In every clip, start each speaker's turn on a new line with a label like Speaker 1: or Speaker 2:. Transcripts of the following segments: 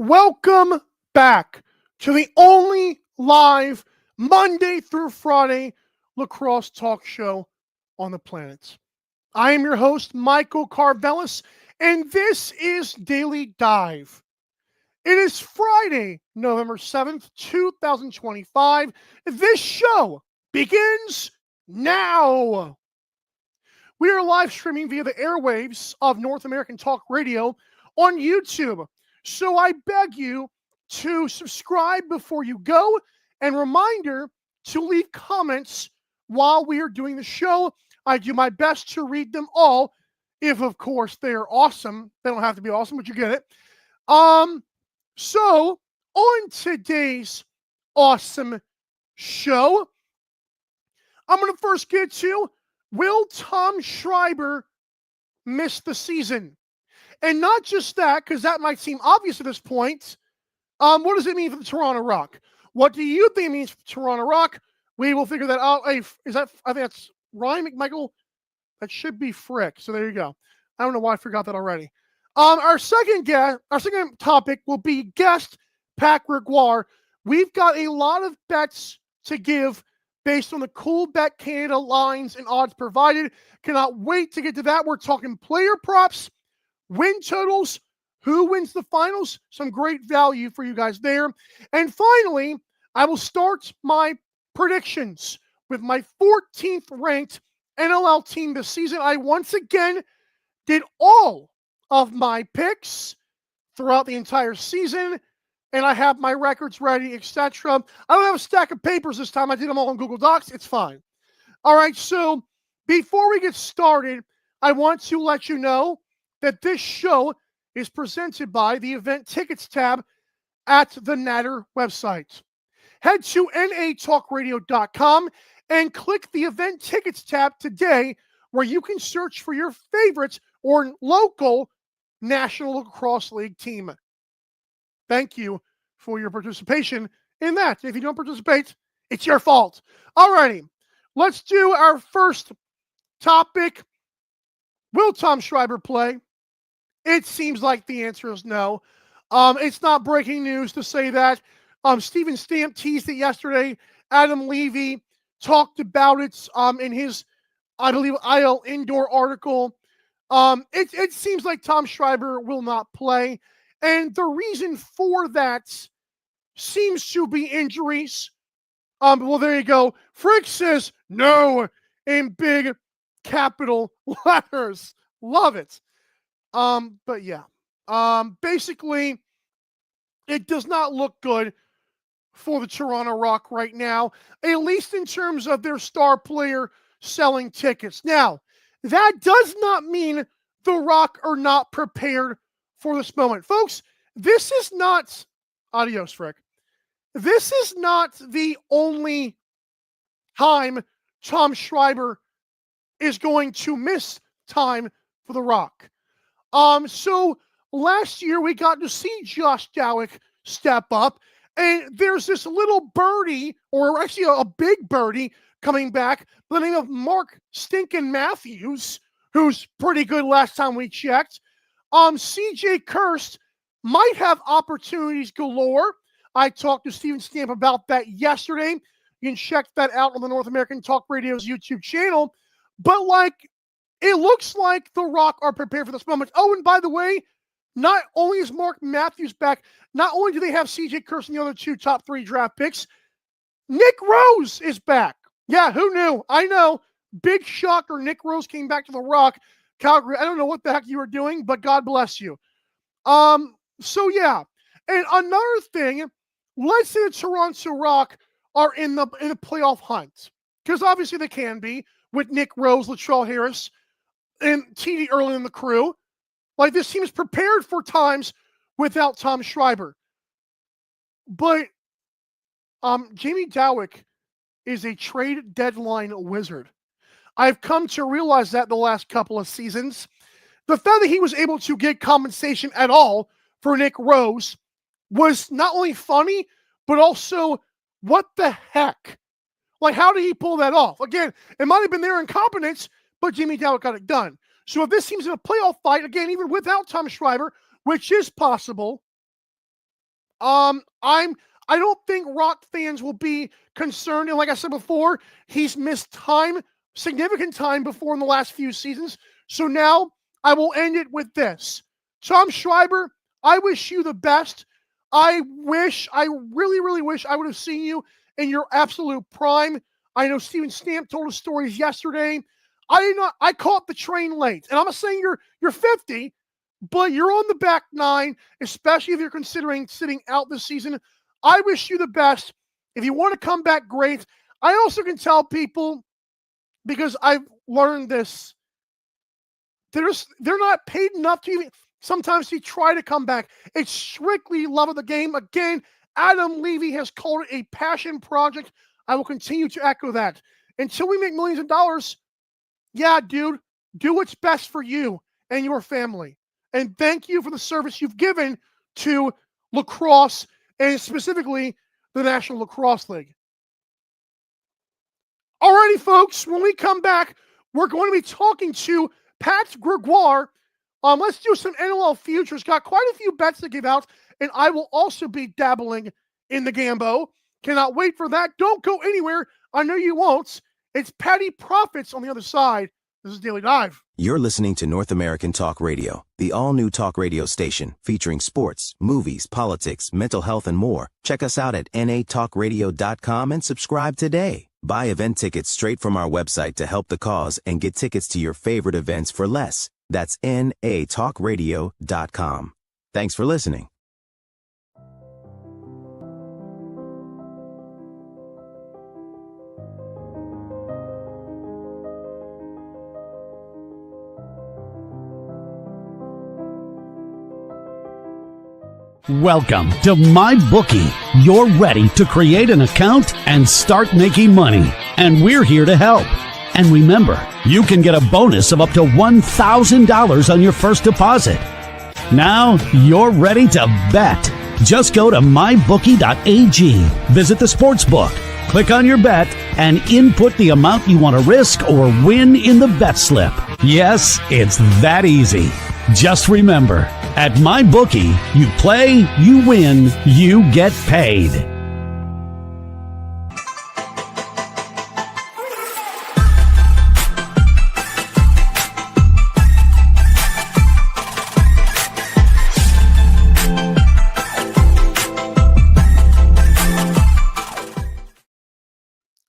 Speaker 1: Welcome back to the only live Monday through Friday lacrosse talk show on the planet. I am your host, Michael Karvelis, and this is Daily Dive. It is Friday, November 7th, 2025. This show begins now. We are live streaming via the airwaves of North American Talk Radio on YouTube. So I beg you to subscribe before you go, and reminder to leave comments while we are doing the show. I do my best to read them all, if of course they are awesome. They don't have to be awesome, but you get it. So on today's awesome show, I'm going to first get to, will Tom Schreiber miss the season? And not just that, because that might seem obvious at this point. What does it mean for the Toronto Rock? What do you think it means for Toronto Rock? We will figure that out. Hey, I think that's Ryan McMichael. That should be Frick. So there you go. I don't know why I forgot that already. Our second topic will be guest Pat Gregoire. We've got a lot of bets to give based on the Cool Bet Canada lines and odds provided. Cannot wait to get to that. We're talking player props, win totals, who wins the finals, some great value for you guys there. And finally, I will start my predictions with my 14th ranked NLL team this season. I once again did all of my picks throughout the entire season, and I have my records ready, etc. I don't have a stack of papers this time. I did them all on Google Docs. It's fine. All right, so before we get started, I want to let you know that this show is presented by the Event Tickets tab at the Natter website. Head to natalkradio.com and click the Event Tickets tab today, where you can search for your favorite or local National Lacrosse League team. Thank you for your participation in that. If you don't participate, it's your fault. Alrighty, let's do our first topic. Will Tom Schreiber play? It seems like the answer is no. It's not breaking news to say that. Steven Stamp teased it yesterday. Adam Levy talked about it in his, I believe, IL Indoor article. It seems like Tom Schreiber will not play. And the reason for that seems to be injuries. Well, there you go. Frick says no in big capital letters. Love it. But yeah, basically, it does not look good for the Toronto Rock right now, at least in terms of their star player selling tickets. Now, that does not mean the Rock are not prepared for this moment. Folks, this is not, adios, Frick. This is not the only time Tom Schreiber is going to miss time for the Rock. So last year we got to see Josh Dowick step up, and there's this little birdie, or actually a big birdie, coming back by the name of Mark Stinkin' Matthews, who's pretty good last time we checked. CJ Kirst might have opportunities galore. I talked to Steven Stamp about that yesterday. You can check that out on the North American Talk Radio's YouTube channel. But it looks like the Rock are prepared for this moment. Oh, and by the way, not only is Mark Matthews back, not only do they have CJ Kirst and the other two top 3 draft picks, Nick Rose is back. Yeah, who knew? I know. Big shocker. Nick Rose came back to the Rock. Calgary, I don't know what the heck you were doing, but God bless you. So yeah. And another thing, let's say the Toronto Rock are in the playoff hunt, because obviously they can be with Nick Rose, Latrell Harris, and TD early in the crew. Like, this team is prepared for times without Tom Schreiber. But Jamie Dowick is a trade deadline wizard. I've come to realize that the last couple of seasons. The fact that he was able to get compensation at all for Nick Rose was not only funny, but also, what the heck? Like, how did he pull that off? Again, it might have been their incompetence, but Jamie Dowick got it done. So if this team's in a playoff fight, again, even without Tom Schreiber, which is possible, I don't think Rock fans will be concerned. And like I said before, he's missed significant time before in the last few seasons. So now I will end it with this. Tom Schreiber, I wish you the best. I really, really wish I would have seen you in your absolute prime. I know Steven Stamp told us stories yesterday. I caught the train late. And I'm not saying you're 50, but you're on the back nine, especially if you're considering sitting out this season. I wish you the best. If you want to come back, great. I also can tell people, because I've learned this, they're not paid enough to even sometimes to try to come back. It's strictly love of the game. Again, Adam Levy has called it a passion project. I will continue to echo that. Until we make millions of dollars, yeah, dude, do what's best for you and your family. And thank you for the service you've given to lacrosse, and specifically the National Lacrosse League. Alrighty, folks, when we come back, we're going to be talking to Pat Gregoire. Let's do some NLL futures. Got quite a few bets to give out, and I will also be dabbling in the Gambo. Cannot wait for that. Don't go anywhere. I know you won't. It's Patty Profits on the other side. This is Daily Dive.
Speaker 2: You're listening to North American Talk Radio, the all-new talk radio station featuring sports, movies, politics, mental health, and more. Check us out at natalkradio.com and subscribe today. Buy event tickets straight from our website to help the cause and get tickets to your favorite events for less. That's natalkradio.com. Thanks for listening.
Speaker 3: Welcome to MyBookie. You're ready to create an account and start making money, and we're here to help. And remember, you can get a bonus of up to $1,000 on your first deposit. Now you're ready to bet. Just go to mybookie.ag, visit the sportsbook, click on your bet, and input the amount you want to risk or win in the bet slip. Yes, it's that easy. Just remember, at MyBookie, you play, you win, you get paid.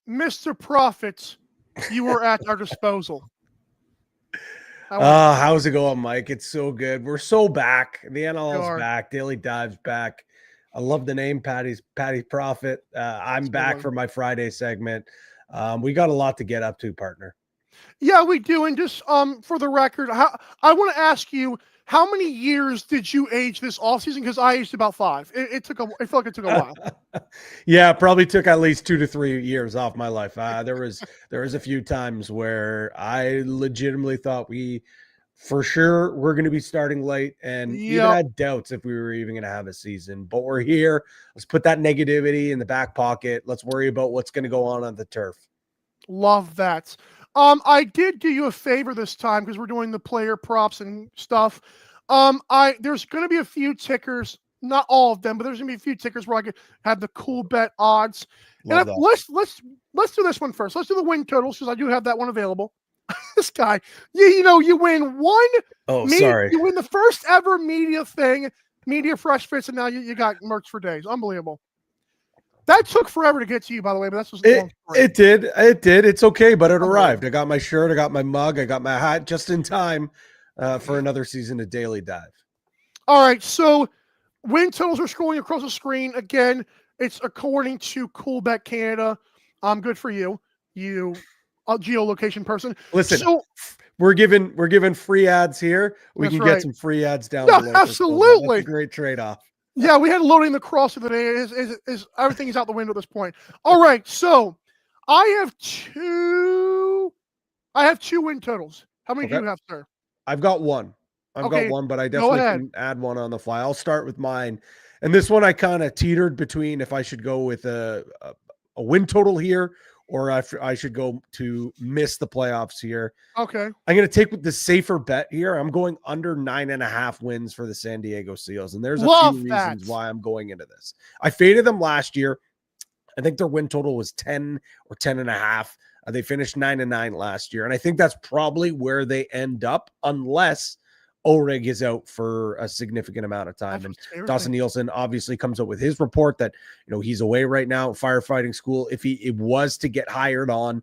Speaker 1: Mr. Profits, you were at our disposal.
Speaker 4: How's it going, Mike? It's so good. We're so back. The NLL's back. Daily Dive's back. I love the name, Patty Profit. I'm back for my Friday segment. We got a lot to get up to, partner.
Speaker 1: Yeah, we do. And just for the record, I want to ask you, how many years did you age this offseason? Because I aged about 5. It felt like it took a while.
Speaker 4: Yeah, probably took at least 2 to 3 years off my life. There was a few times where I legitimately thought we for sure we're going to be starting late, and even had doubts if we were even going to have a season. But we're here. Let's put that negativity in the back pocket. Let's worry about what's going to go on the turf. Love that.
Speaker 1: I did do you a favor this time because we're doing the player props and stuff. There's going to be a few tickers, not all of them, but there's going to be a few tickers where I could have the cool bet odds. Let's do this one first. Let's do the win totals because I do have that one available. This guy, you win one.
Speaker 4: Oh, sorry.
Speaker 1: You win the first ever media thing, Media Fresh Fits, and now you got merch for days. Unbelievable. That took forever to get to you, by the way, but that's just
Speaker 4: it did. It's okay, but it arrived. I got my shirt, I got my mug, I got my hat just in time for another season of Daily Dive.
Speaker 1: All right, so win totals are scrolling across the screen. Again, it's according to Coolbet Canada. Good for you, a geolocation person.
Speaker 4: Listen, so, we're giving free ads here. We can get some free ads down below.
Speaker 1: Absolutely.
Speaker 4: That's a great trade-off.
Speaker 1: Yeah, we had loading the cross today. Is everything is out the window at this point. All right, so I have two win totals. How many do you have, sir?
Speaker 4: I've got one. Got one, but I definitely can add one on the fly. I'll start with mine. And this one I kind of teetered between if I should go with a win total here or I should go to miss the playoffs here.
Speaker 1: Okay.
Speaker 4: I'm going to take the safer bet here. I'm going under 9.5 wins for the San Diego Seals. And there's a few reasons why I'm going into this. I faded them last year. I think their win total was 10 or 10.5. They finished 9-9 last year. And I think that's probably where they end up unless Ulrich is out for a significant amount of time. And Dawson Nielsen obviously comes up with his report that, he's away right now at firefighting school. If it was to get hired on,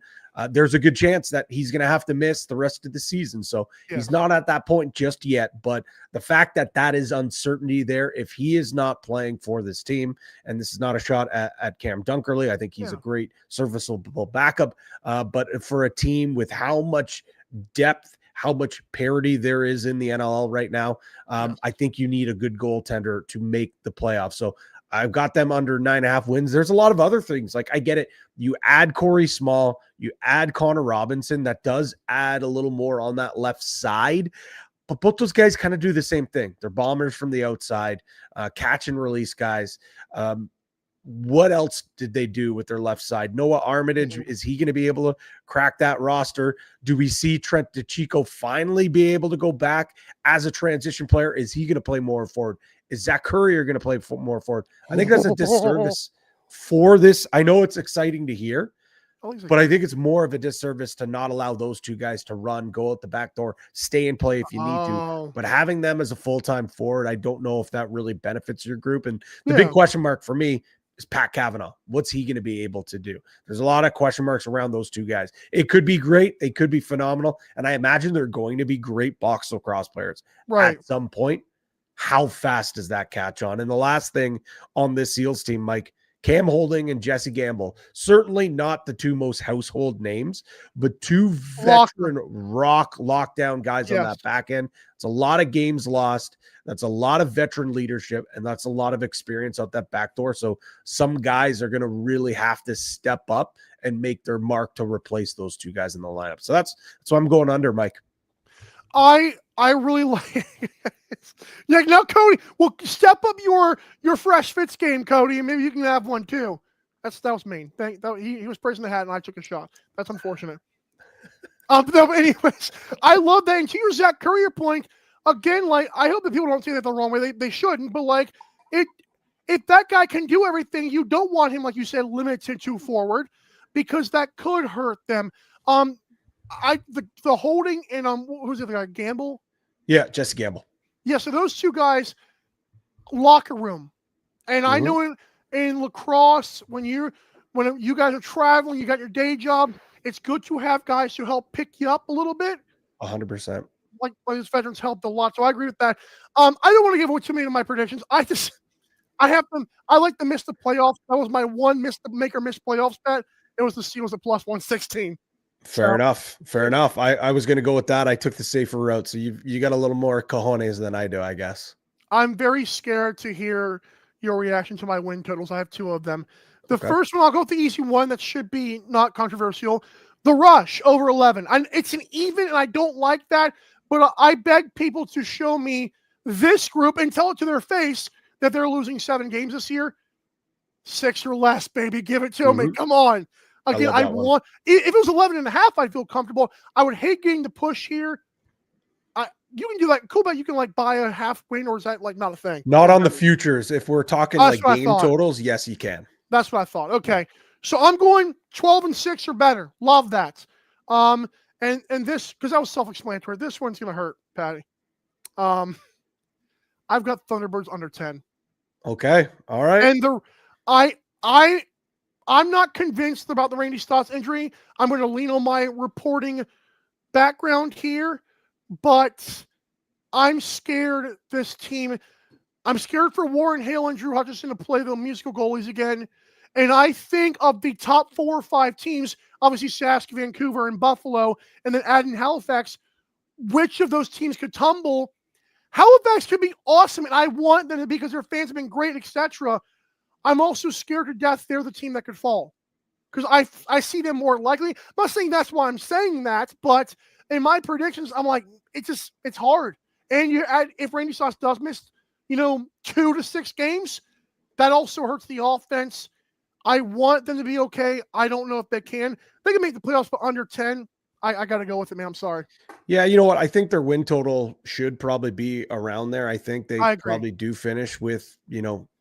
Speaker 4: there's a good chance that he's going to have to miss the rest of the season. So he's not at that point just yet. But the fact that is uncertainty there, if he is not playing for this team, and this is not a shot at Cam Dunkerley, I think he's a great serviceable backup. But for a team with how much depth, how much parity there is in the NLL right now, I think you need a good goaltender to make the playoffs. So I've got them under 9.5 wins. There's a lot of other things. Like, I get it. You add Corey Small, you add Connor Robinson. That does add a little more on that left side. But both those guys kind of do the same thing. They're bombers from the outside, catch and release guys. What else did they do with their left side? Noah Armitage, is he going to be able to crack that roster? Do we see Trent DeChico finally be able to go back as a transition player? Is he going to play more forward? Is Zach Currier going to play more forward? I think that's a disservice for this. I know it's exciting to hear, but I think it's more of a disservice to not allow those two guys to run, go out the back door, stay and play if you need to. But having them as a full-time forward, I don't know if that really benefits your group. And the big question mark for me is Pat Cavanaugh. What's he going to be able to do? There's a lot of question marks around those two guys. It could be great. They could be phenomenal. And I imagine they're going to be great box lacrosse players at some point. How fast does that catch on? And the last thing on this Seals team, Mike, Cam Holding and Jesse Gamble, certainly not the two most household names, but two veteran lockdown guys on that back end. It's a lot of games lost. That's a lot of veteran leadership, and that's a lot of experience out that back door. So some guys are going to really have to step up and make their mark to replace those two guys in the lineup. So that's why I'm going under, Mike.
Speaker 1: I really like now, Cody, well, step up your fresh fits game, Cody, and maybe you can have one too. That was mean. He was praising the hat and I took a shot. That's unfortunate. No, anyways, I love that. And to your Zach Currier point, again, like, I hope that people don't see that the wrong way. They shouldn't, but like, if that guy can do everything, you don't want him, like you said, limited to forward, because that could hurt them. The Holding and who's the other guy? Gamble?
Speaker 4: Yeah, Jesse Gamble.
Speaker 1: Yeah, so those two guys, locker room. And I know in lacrosse, when you guys are traveling, you got your day job, it's good to have guys to help pick you up a little bit.
Speaker 4: 100%.
Speaker 1: Like these veterans helped a lot, so I agree with that. I don't want to give away too many of my predictions. I have them. I like to miss the playoffs. That was my one miss playoffs bet. It was the Seals at plus 116.
Speaker 4: Fair enough. I was going to go with that. I took the safer route. So you got a little more cojones than I do, I guess.
Speaker 1: I'm very scared to hear your reaction to my win totals. I have two of them. The first one, I'll go with the easy one that should be not controversial. The Rush over 11. It's an even, and I don't like that, but I beg people to show me this group and tell it to their face that they're losing 7 games this year. 6 or less, baby. Give it to me. Come on. Again, I want, if it was 11.5, I'd feel comfortable. I would hate getting the push here. You can do that. Cool, but you can like buy a half win, or is that like not a thing?
Speaker 4: Not on the futures. If we're talking like game totals, yes, you can. That's
Speaker 1: what I thought. Okay. So I'm going 12-6 or better. Love that. And this, because that was self-explanatory. This one's gonna hurt, Patty. I've got Thunderbirds under 10.
Speaker 4: Okay. All right.
Speaker 1: And I'm not convinced about the Randy Stotts injury. I'm going to lean on my reporting background here, but I'm scared this team. I'm scared for Warren Hale and Drew Hutchison to play the musical goalies again. And I think of the top 4 or 5 teams, obviously Sask, Vancouver, and Buffalo, and then adding Halifax, which of those teams could tumble? Halifax could be awesome, and I want them to be because their fans have been great, etc. I'm also scared to death they're the team that could fall because I see them more likely. I'm not saying that's why I'm saying that, but in my predictions, I'm like, it's hard. And if Randy Stotts does miss, 2 to 6 games, that also hurts the offense. I want them to be okay. I don't know if they can. They can make the playoffs, but under 10, I got to go with it, man. I'm sorry.
Speaker 4: Yeah, you know what? I think their win total should probably be around there. I think they
Speaker 1: I agree.
Speaker 4: probably do finish with,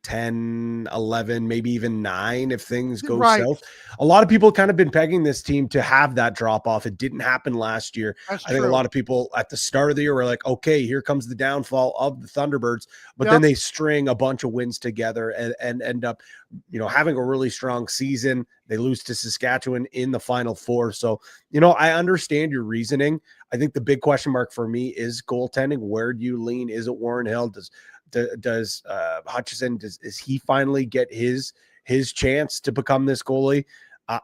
Speaker 4: 10, 11, maybe even 9 if things go
Speaker 1: Right.
Speaker 4: south. A lot of people kind of been pegging this team to have that drop off. It didn't happen last year.
Speaker 1: That's
Speaker 4: I think a
Speaker 1: true.
Speaker 4: lot of people at the start of the year were like, okay, here comes the downfall of the Thunderbirds. But
Speaker 1: Yep.
Speaker 4: then they string a bunch of wins together and end up, having a really strong season. They lose to Saskatchewan in the Final Four. So, I understand your reasoning. I think the big question mark for me is goaltending. Where do you lean? Is it Warren Hill? Does Hutchison, is he finally get his chance to become this goalie?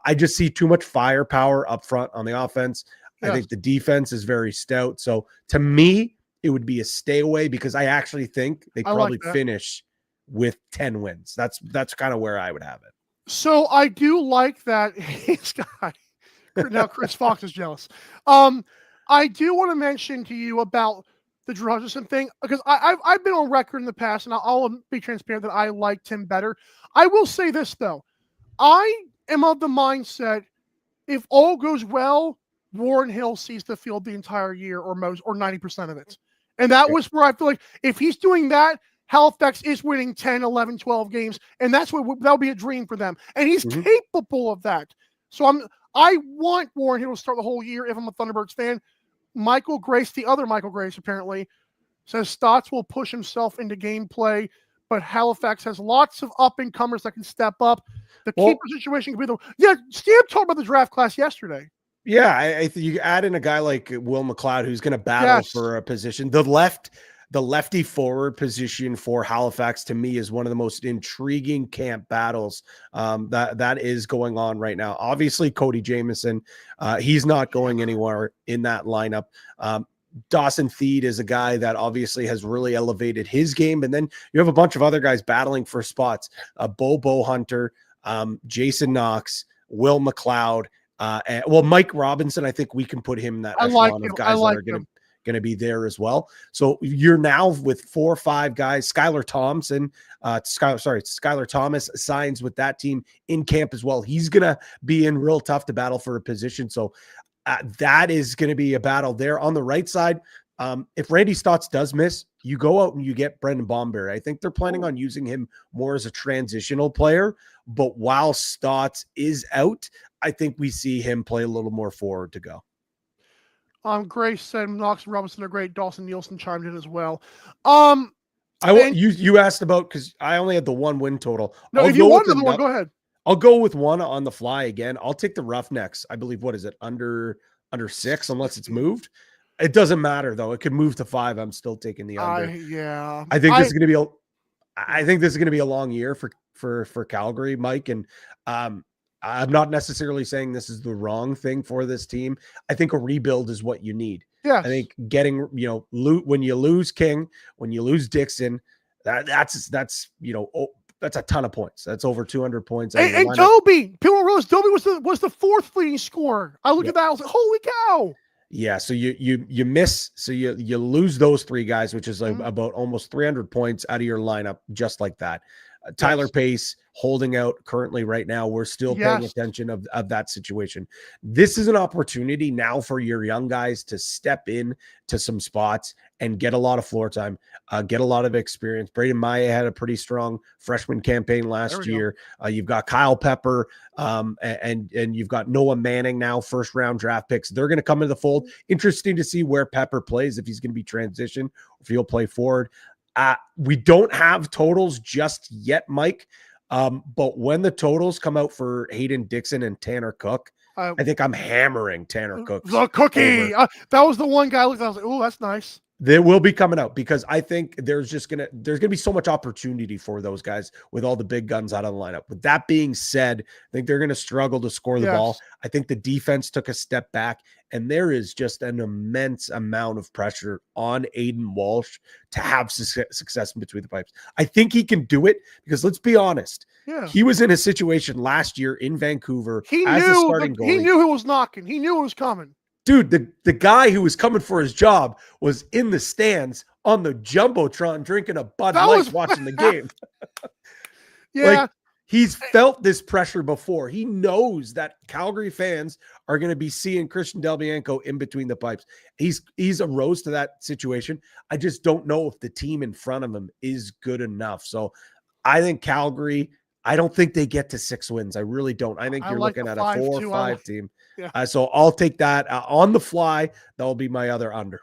Speaker 4: I just see too much firepower up front on the offense.
Speaker 1: Yes.
Speaker 4: I think the defense is very stout. So to me, it would be a stay away because I actually think they probably finish with 10 wins. That's kind of where I would have it.
Speaker 1: So I do like that. This guy. Now Chris Fox is jealous. I do want to mention to you about the Drew Hutchison thing, because I've been on record in the past, and I'll be transparent that I liked him better. I will say this, though. I am of the mindset, if all goes well, Warren Hill sees the field the entire year or 90% of it. And that was where I feel like if he's doing that, Halifax is winning 10, 11, 12 games, and that'll be a dream for them. And he's capable of that. So I want Warren Hill to start the whole year if I'm a Thunderbirds fan. Michael Grace, the other Michael Grace, apparently, says Stotts will push himself into gameplay, but Halifax has lots of up-and-comers that can step up. The keeper situation could be Steve talked about the draft class yesterday.
Speaker 4: Yeah, I think you add in a guy like Will McLeod who's going to battle for a position. The lefty forward position for Halifax, to me, is one of the most intriguing camp battles that is going on right now. Obviously, Cody Jamieson, he's not going anywhere in that lineup. Dawson Theed is a guy that obviously has really elevated his game. And then you have a bunch of other guys battling for spots. Bo Hunter, Jason Knox, Will McLeod, Mike Robinson. I think we can put him in that echelon of guys that are going to be there as well. So you're now with 4 or 5 guys. Skylar Thomas signs with that team in camp as well. He's going to be in real tough to battle for a position. So that is going to be a battle there on the right side. If Randy Stotts does miss, you go out and you get Brendan Bomberry. I think they're planning on using him more as a transitional player, but while Stotts is out, I think we see him play a little more forward to go.
Speaker 1: Grace said Knox and Robinson are great. Dawson Nielsen chimed in as well.
Speaker 4: You asked about, because I only had the 1 win total.
Speaker 1: No, if you want another one, go ahead.
Speaker 4: I'll go with 1 on the fly again. I'll take the Roughnecks. I believe, what is it, under 6, unless it's moved. It doesn't matter though. It could move to 5. I'm still taking the under. I think this is going to be a long year for Calgary, Mike. And I'm not necessarily saying this is the wrong thing for this team. I think a rebuild is what you need.
Speaker 1: Yeah.
Speaker 4: I think getting, when you lose King, when you lose Dixon, that's a ton of points. That's over 200 points.
Speaker 1: And Dobie, people realize Dobie was the 4th leading scorer. I looked at that. I was like, holy cow.
Speaker 4: Yeah. So you miss, so you lose those 3 guys, which is like about almost 300 points out of your lineup, just like that. Tyler Pace holding out currently right now. We're still paying attention of that situation. This is an opportunity now for your young guys to step in to some spots and get a lot of floor time, get a lot of experience. Braden Maya had a pretty strong freshman campaign last year. You've got Kyle Pepper and you've got Noah Manning now, 1st round draft picks. They're going to come into the fold. Interesting to see where Pepper plays, if he's going to be transition, if he'll play forward. We don't have totals just yet, Mike. But when the totals come out for Hayden Dixon and Tanner Cook, I think I'm hammering Tanner Cook.
Speaker 1: The cookie. That was the one guy I looked at. I was like, oh, that's nice.
Speaker 4: They will be coming out, because I think there's going to be so much opportunity for those guys with all the big guns out of the lineup. With that being said, I think they're going to struggle to score the ball. I think the defense took a step back, and there is just an immense amount of pressure on Aiden Walsh to have success in between the pipes. I think he can do it, because let's be honest. Yeah. He was in a situation last year in Vancouver as a starting goalie.
Speaker 1: He knew who was knocking. He knew it was coming.
Speaker 4: Dude, the guy who was coming for his job was in the stands on the Jumbotron drinking a Bud Light watching the game.
Speaker 1: Yeah.
Speaker 4: He's felt this pressure before. He knows that Calgary fans are going to be seeing Christian Delbianco in between the pipes. He's arose to that situation. I just don't know if the team in front of him is good enough. So I think Calgary, I don't think they get to 6 wins. I really don't. I think you're looking at a 4 or 5 team.
Speaker 1: Yeah.
Speaker 4: So I'll take that on the fly. That'll be my other under.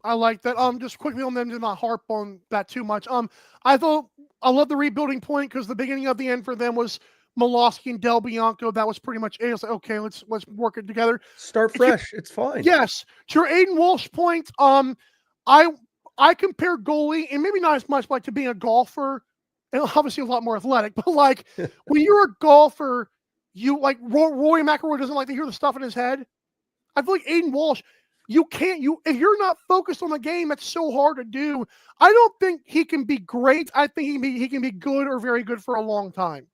Speaker 1: I like that. Just quickly on them to not harp on that too much. I love the rebuilding point because the beginning of the end for them was Molosky and Del Bianco. That was pretty much it. It's like, okay, let's work it together.
Speaker 4: Start fresh. It's fine.
Speaker 1: Yes. To your Aiden Walsh point, I compare goalie, and maybe not as much like to being a golfer, and obviously a lot more athletic, but like when you're a golfer, you like Rory McIlroy doesn't like to hear the stuff in his head. I feel like Aiden Walsh, if you're not focused on the game, that's so hard to do. I don't think he can be great. I think he can be good or very good for a long time,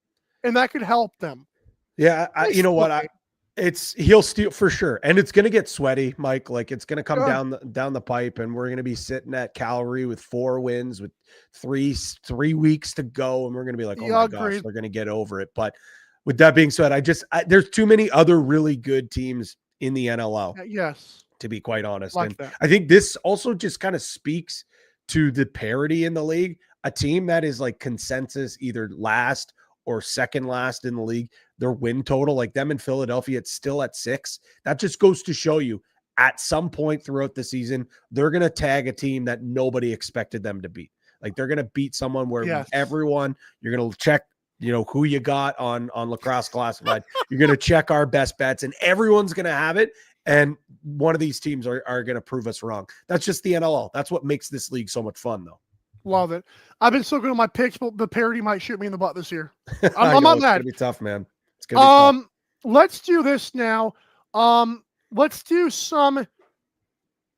Speaker 1: and that could help them.
Speaker 4: Yeah, you know what? He'll steal for sure, and it's gonna get sweaty, Mike. Like it's gonna come down the pipe, and we're gonna be sitting at Calgary with 4 wins, with three weeks to go, and we're gonna be like, oh my gosh, we're gonna get over it. But with that being said, there's too many other really good teams in the NLL.
Speaker 1: Yes.
Speaker 4: To be quite honest.
Speaker 1: Like
Speaker 4: and
Speaker 1: that.
Speaker 4: I think this also just kind of speaks to the parity in the league. A team that is like consensus either last or second last in the league, their win total, like them in Philadelphia, it's still at 6. That just goes to show you at some point throughout the season, they're going to tag a team that nobody expected them to beat. Like they're going to beat someone where everyone, you're going to check, who you got on Lacrosse Classified. You're going to check our best bets, and everyone's going to have it. And one of these teams are going to prove us wrong. That's just the NLL. That's what makes this league so much fun, though.
Speaker 1: Love it. I've been so good on my picks, but the parody might shoot me in the butt this year. I'm not mad.
Speaker 4: It's going to be tough, man. It's going to be tough.
Speaker 1: Let's do this now. Let's do some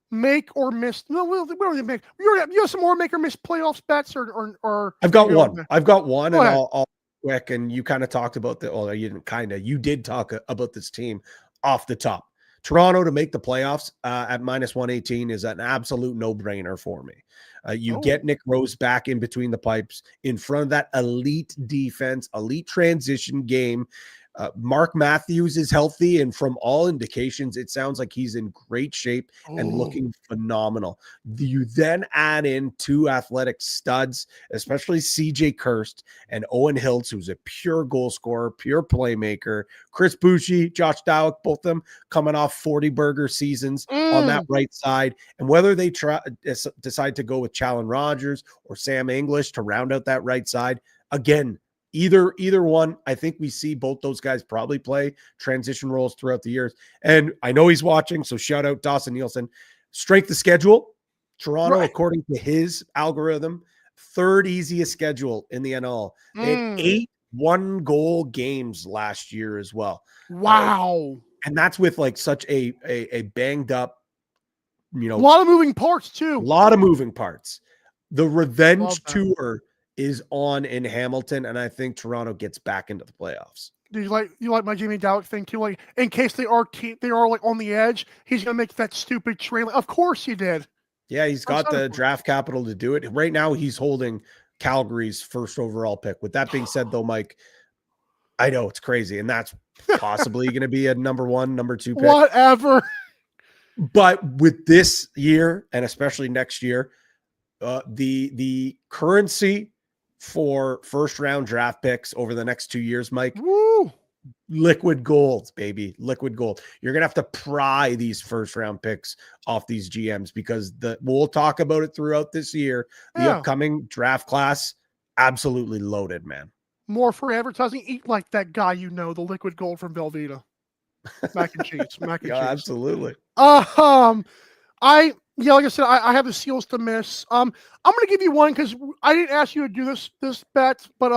Speaker 1: make or miss. No, we don't make. You have some more make or miss playoffs bets, or
Speaker 4: I've got one. I've got one,
Speaker 1: Go
Speaker 4: and
Speaker 1: ahead.
Speaker 4: I'll quick. And you kind of talked about you did talk about this team off the top. Toronto to make the playoffs at -118 is an absolute no-brainer for me. You get Nick Rose back in between the pipes in front of that elite defense, elite transition game. Mark Matthews is healthy, and from all indications, it sounds like he's in great shape and looking phenomenal. You then add in 2 athletic studs, especially CJ Kirst and Owen Hiltz, who's a pure goal scorer, pure playmaker. Chris Bucci, Josh Dowick, both of them coming off 40-burger seasons on that right side. And whether they decide to go with Challen Rogers or Sam English to round out that right side, again, Either one, I think we see both those guys probably play transition roles throughout the years. And I know he's watching, so shout out Dawson Nielsen. Strength of schedule, Toronto, according to his algorithm, 3rd easiest schedule in the NL. They had 8 1-goal games last year as well.
Speaker 1: Wow.
Speaker 4: And that's with like such a banged up,
Speaker 1: a lot of moving parts too.
Speaker 4: A lot of moving parts. The revenge tour is on in Hamilton, and I think Toronto gets back into the playoffs.
Speaker 1: Do you like my Jamie Dowick thing too? Like, in case they are like on the edge, he's gonna make that stupid trade. Of course he did.
Speaker 4: Yeah, he's got the draft capital to do it. Right now, he's holding Calgary's 1st overall pick. With that being said, though, Mike, I know it's crazy, and that's possibly going to be a number 1, number 2 pick.
Speaker 1: Whatever.
Speaker 4: But with this year, and especially next year, the currency for 1st-round draft picks over the next 2 years, Mike.
Speaker 1: Woo!
Speaker 4: Liquid gold, baby. Liquid gold. You're going to have to pry these 1st-round picks off these GMs because we'll talk about it throughout this year. The upcoming draft class, absolutely loaded, man.
Speaker 1: More for advertising. Eat like that guy the liquid gold from Velveeta. Mac and cheese. Mac and cheese.
Speaker 4: Absolutely.
Speaker 1: Like I said, I have the Seals to miss. I'm going to give you one because I didn't ask you to do this bet, but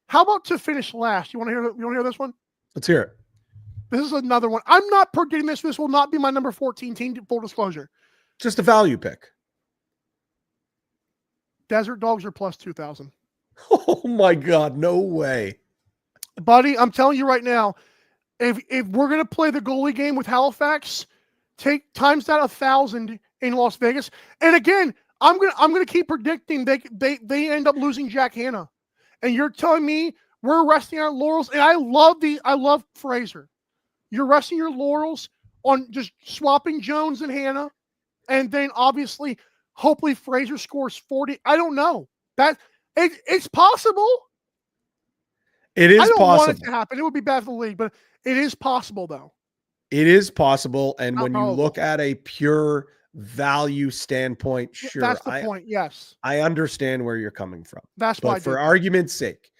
Speaker 1: how about to finish last? You want to hear this one?
Speaker 4: Let's hear it.
Speaker 1: This is another one. I'm not predicting this. This will not be my number 14 team. Full disclosure.
Speaker 4: Just a value pick.
Speaker 1: Desert Dogs are plus 2,000.
Speaker 4: Oh my God! No way,
Speaker 1: buddy. I'm telling you right now. If we're going to play the goalie game with Halifax, take times that 1,000 in Las Vegas. And again, I'm gonna keep predicting they end up losing Jack Hanna. And you're telling me we're resting our laurels, and I love Fraser. You're resting your laurels on just swapping Jones and Hannah, and then obviously, hopefully Fraser scores 40. I don't know. It's possible.
Speaker 4: It is
Speaker 1: I don't
Speaker 4: possible.
Speaker 1: want it to happen. It would be bad for the league, but it is possible, though.
Speaker 4: It is possible, and
Speaker 1: Not
Speaker 4: when you
Speaker 1: probable.
Speaker 4: look at a pure value standpoint, sure,
Speaker 1: That's the point. Yes,
Speaker 4: I understand where you're coming from.
Speaker 1: that's why.
Speaker 4: But for argument's sake,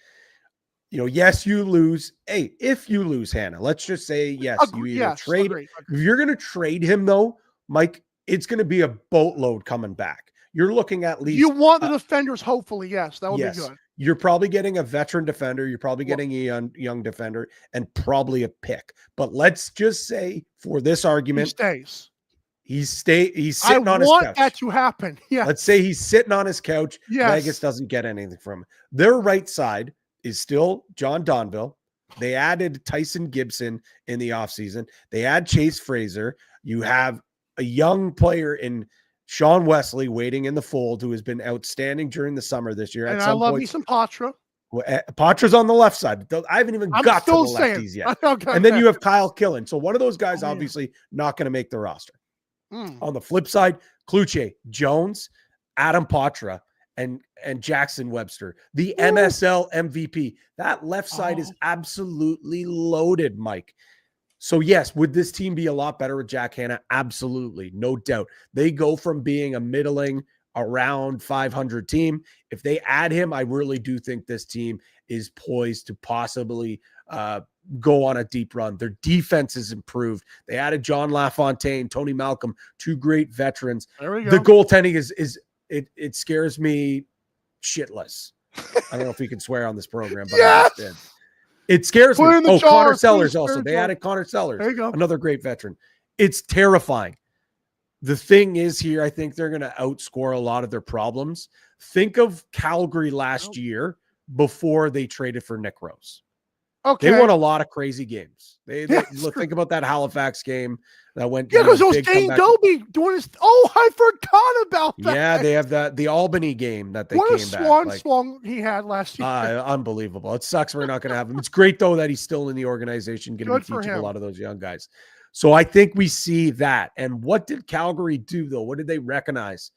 Speaker 4: yes, you lose. Hey, if you lose Hannah, let's just say yes, you either trade.
Speaker 1: Agreed.
Speaker 4: If you're going to trade him, though, Mike, it's going to be a boatload coming back. You're looking at least.
Speaker 1: You want the defenders, hopefully, yes, that would be good.
Speaker 4: You're probably getting a veteran defender. You're probably getting a young defender and probably a pick. But let's just say, for this argument, he's sitting on his couch. I want
Speaker 1: that to happen. Yeah.
Speaker 4: Let's say he's sitting on his couch.
Speaker 1: Yes.
Speaker 4: Vegas doesn't get anything from him. Their right side is still John Donville. They added Tyson Gibson in the offseason. They add Chase Fraser. You have a young player in Sean Wesley waiting in the fold, who has been outstanding during the summer this year.
Speaker 1: And I love me some Patra.
Speaker 4: Patra's on the left side. I haven't even got to the lefties yet. And then you have Kyle Killen. So one of those guys obviously not going to make the roster. On the flip side, Kluche, Jones, Adam Patra, and Jackson Webster, the MSL MVP. That left side is absolutely loaded, Mike. So yes, would this team be a lot better with Jack Hannah? Absolutely, no doubt. They go from being a middling, around 500 team. If they add him, I really do think this team is poised to possibly go on a deep run. Their defense is improved. They added John LaFontaine, Tony Malcolm, two great veterans.
Speaker 1: There we go.
Speaker 4: The goaltending it scares me shitless. I don't know if we can swear on this program, but I did. It scares me. Connor Sellers also. They added Connor Sellers.
Speaker 1: There you go.
Speaker 4: Another great veteran. It's terrifying. The thing is here, I think they're going to outscore a lot of their problems. Think of Calgary last year before they traded for Nick Rose.
Speaker 1: Okay.
Speaker 4: They won a lot of crazy games. They think about that Halifax game that went.
Speaker 1: Yeah, because it was Dane Dobie doing his. Oh, I forgot about that.
Speaker 4: Yeah, they have the Albany game that they
Speaker 1: came
Speaker 4: back.
Speaker 1: What a swan he had last year.
Speaker 4: Unbelievable. It sucks we're not going to have him. It's great, though, that he's still in the organization, going to be teaching a lot of those young guys. So I think we see that. And what did Calgary do, though? What did they recognize?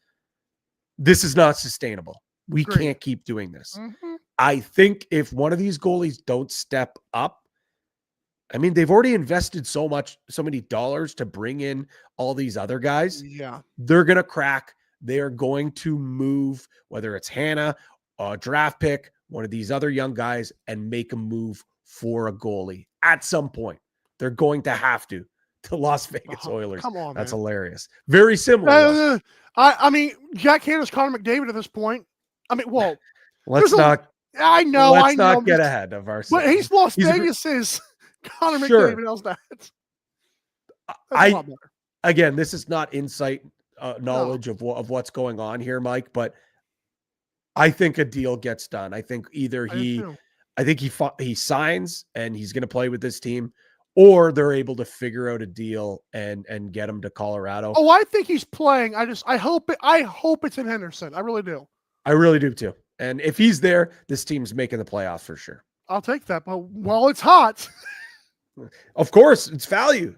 Speaker 4: This is not sustainable. We can't keep doing this. Mm-hmm. I think if one of these goalies don't step up, I mean, they've already invested so many dollars to bring in all these other guys.
Speaker 1: Yeah.
Speaker 4: They're going to crack. They're going to move, whether it's Hannah, a draft pick, one of these other young guys, and make a move for a goalie at some point. They're going to have to. The Las Vegas Oilers.
Speaker 1: Come on,
Speaker 4: that's hilarious. Very similar.
Speaker 1: I mean, Jack Hannah's Connor McDavid at this point. I mean, well,
Speaker 4: let's not get ahead of ourselves.
Speaker 1: But he's Las Vegas's Connor McDavid. How's that?
Speaker 4: Again, this is not insight knowledge of what's going on here, Mike. But I think a deal gets done. I think either he signs and he's going to play with this team, or they're able to figure out a deal and get him to Colorado.
Speaker 1: Oh, I think he's playing. I hope it's in Henderson. I really do.
Speaker 4: I really do too. And if he's there, this team's making the playoffs for sure.
Speaker 1: I'll take that. But while it's hot,
Speaker 4: of course, it's value.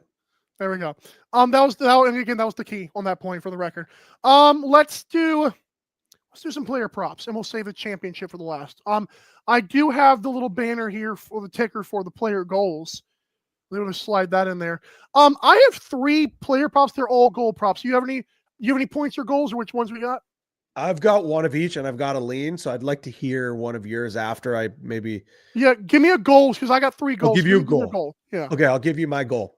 Speaker 1: There we go. And again, that was the key on that point for the record. Let's do some player props, and we'll save the championship for the last. I do have the little banner here for the ticker for the player goals. We're going to slide that in there. I have 3 player props. They're all goal props. You have any points or goals, or which ones we got?
Speaker 4: I've got one of each, and I've got a lean, so I'd like to hear one of yours after I maybe.
Speaker 1: Yeah, give me a goals, because I got 3 goals.
Speaker 4: I'll give you a goal.
Speaker 1: Yeah.
Speaker 4: Okay, I'll give you my goal.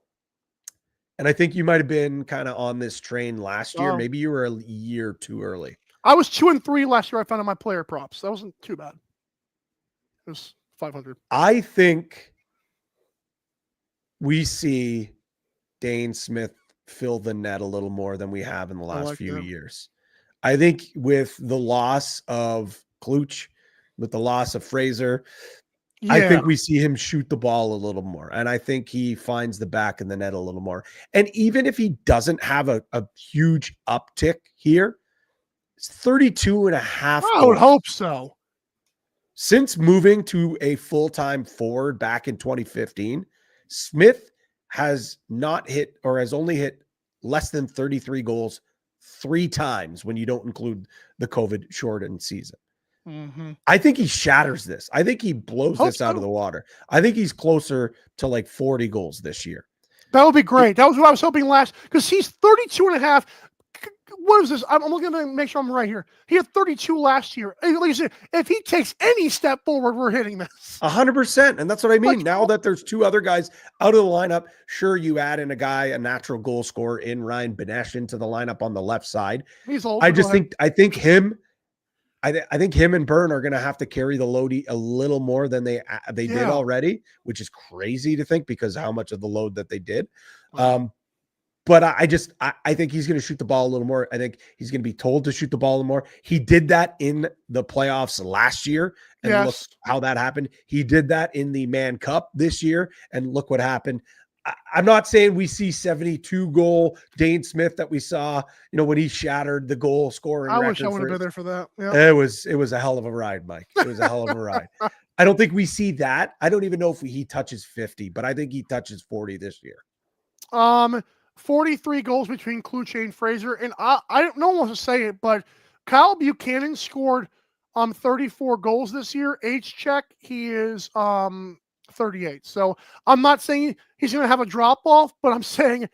Speaker 4: And I think you might have been kind of on this train last year. Maybe you were a year too early.
Speaker 1: I was 2-3 last year. I found out my player props. That wasn't too bad. It was 500.
Speaker 4: I think we see Dane Smith fill the net a little more than we have in the last few years. I think with the loss of Kluch, with the loss of Fraser, I think we see him shoot the ball a little more. And I think he finds the back of the net a little more. And even if he doesn't have a huge uptick here, it's 32.5.
Speaker 1: I would hope so.
Speaker 4: since moving to a full-time forward back in 2015, Smith has not hit or has only hit less than 33 goals 3 times when you don't include the COVID shortened season.
Speaker 1: Mm-hmm.
Speaker 4: I think he shatters this. I think he blows
Speaker 1: Hope
Speaker 4: this out
Speaker 1: so.
Speaker 4: of the water. I think he's closer to like 40 goals this year.
Speaker 1: That would be great. That was what I was hoping last, because he's 32 and a half. What is this? I'm looking to make sure I'm right here. He had 32 last year. Like you said, if he takes any step forward, we're hitting this.
Speaker 4: 100%. And that's what I mean.
Speaker 1: Like,
Speaker 4: Now that there's 2 other guys out of the lineup, sure, you add in a natural goal scorer in Ryan Benesh into the lineup on the left side.
Speaker 1: He's old.
Speaker 4: I think him and Byrne are going to have to carry the load a little more than they did already, which is crazy to think because how much of the load that they did. But I think he's going to shoot the ball a little more. I think he's going to be told to shoot the ball a little more. He did that in the playoffs last year, and look how that happened. He did that in the Man Cup this year, and look what happened. I'm not saying we see 72 goal Dane Smith that we saw, when he shattered the goal scoring record.
Speaker 1: I wish I would have been there for that.
Speaker 4: Yeah. It was a hell of a ride, Mike. It was a hell of a ride. I don't think we see that. I don't even know if he touches 50, but I think he touches 40 this year.
Speaker 1: 43 goals between Kluche and Fraser, and I don't know what to say it, but Kyle Buchanan scored 34 goals this year. H-check, he is 38. So I'm not saying he's going to have a drop off, but I'm saying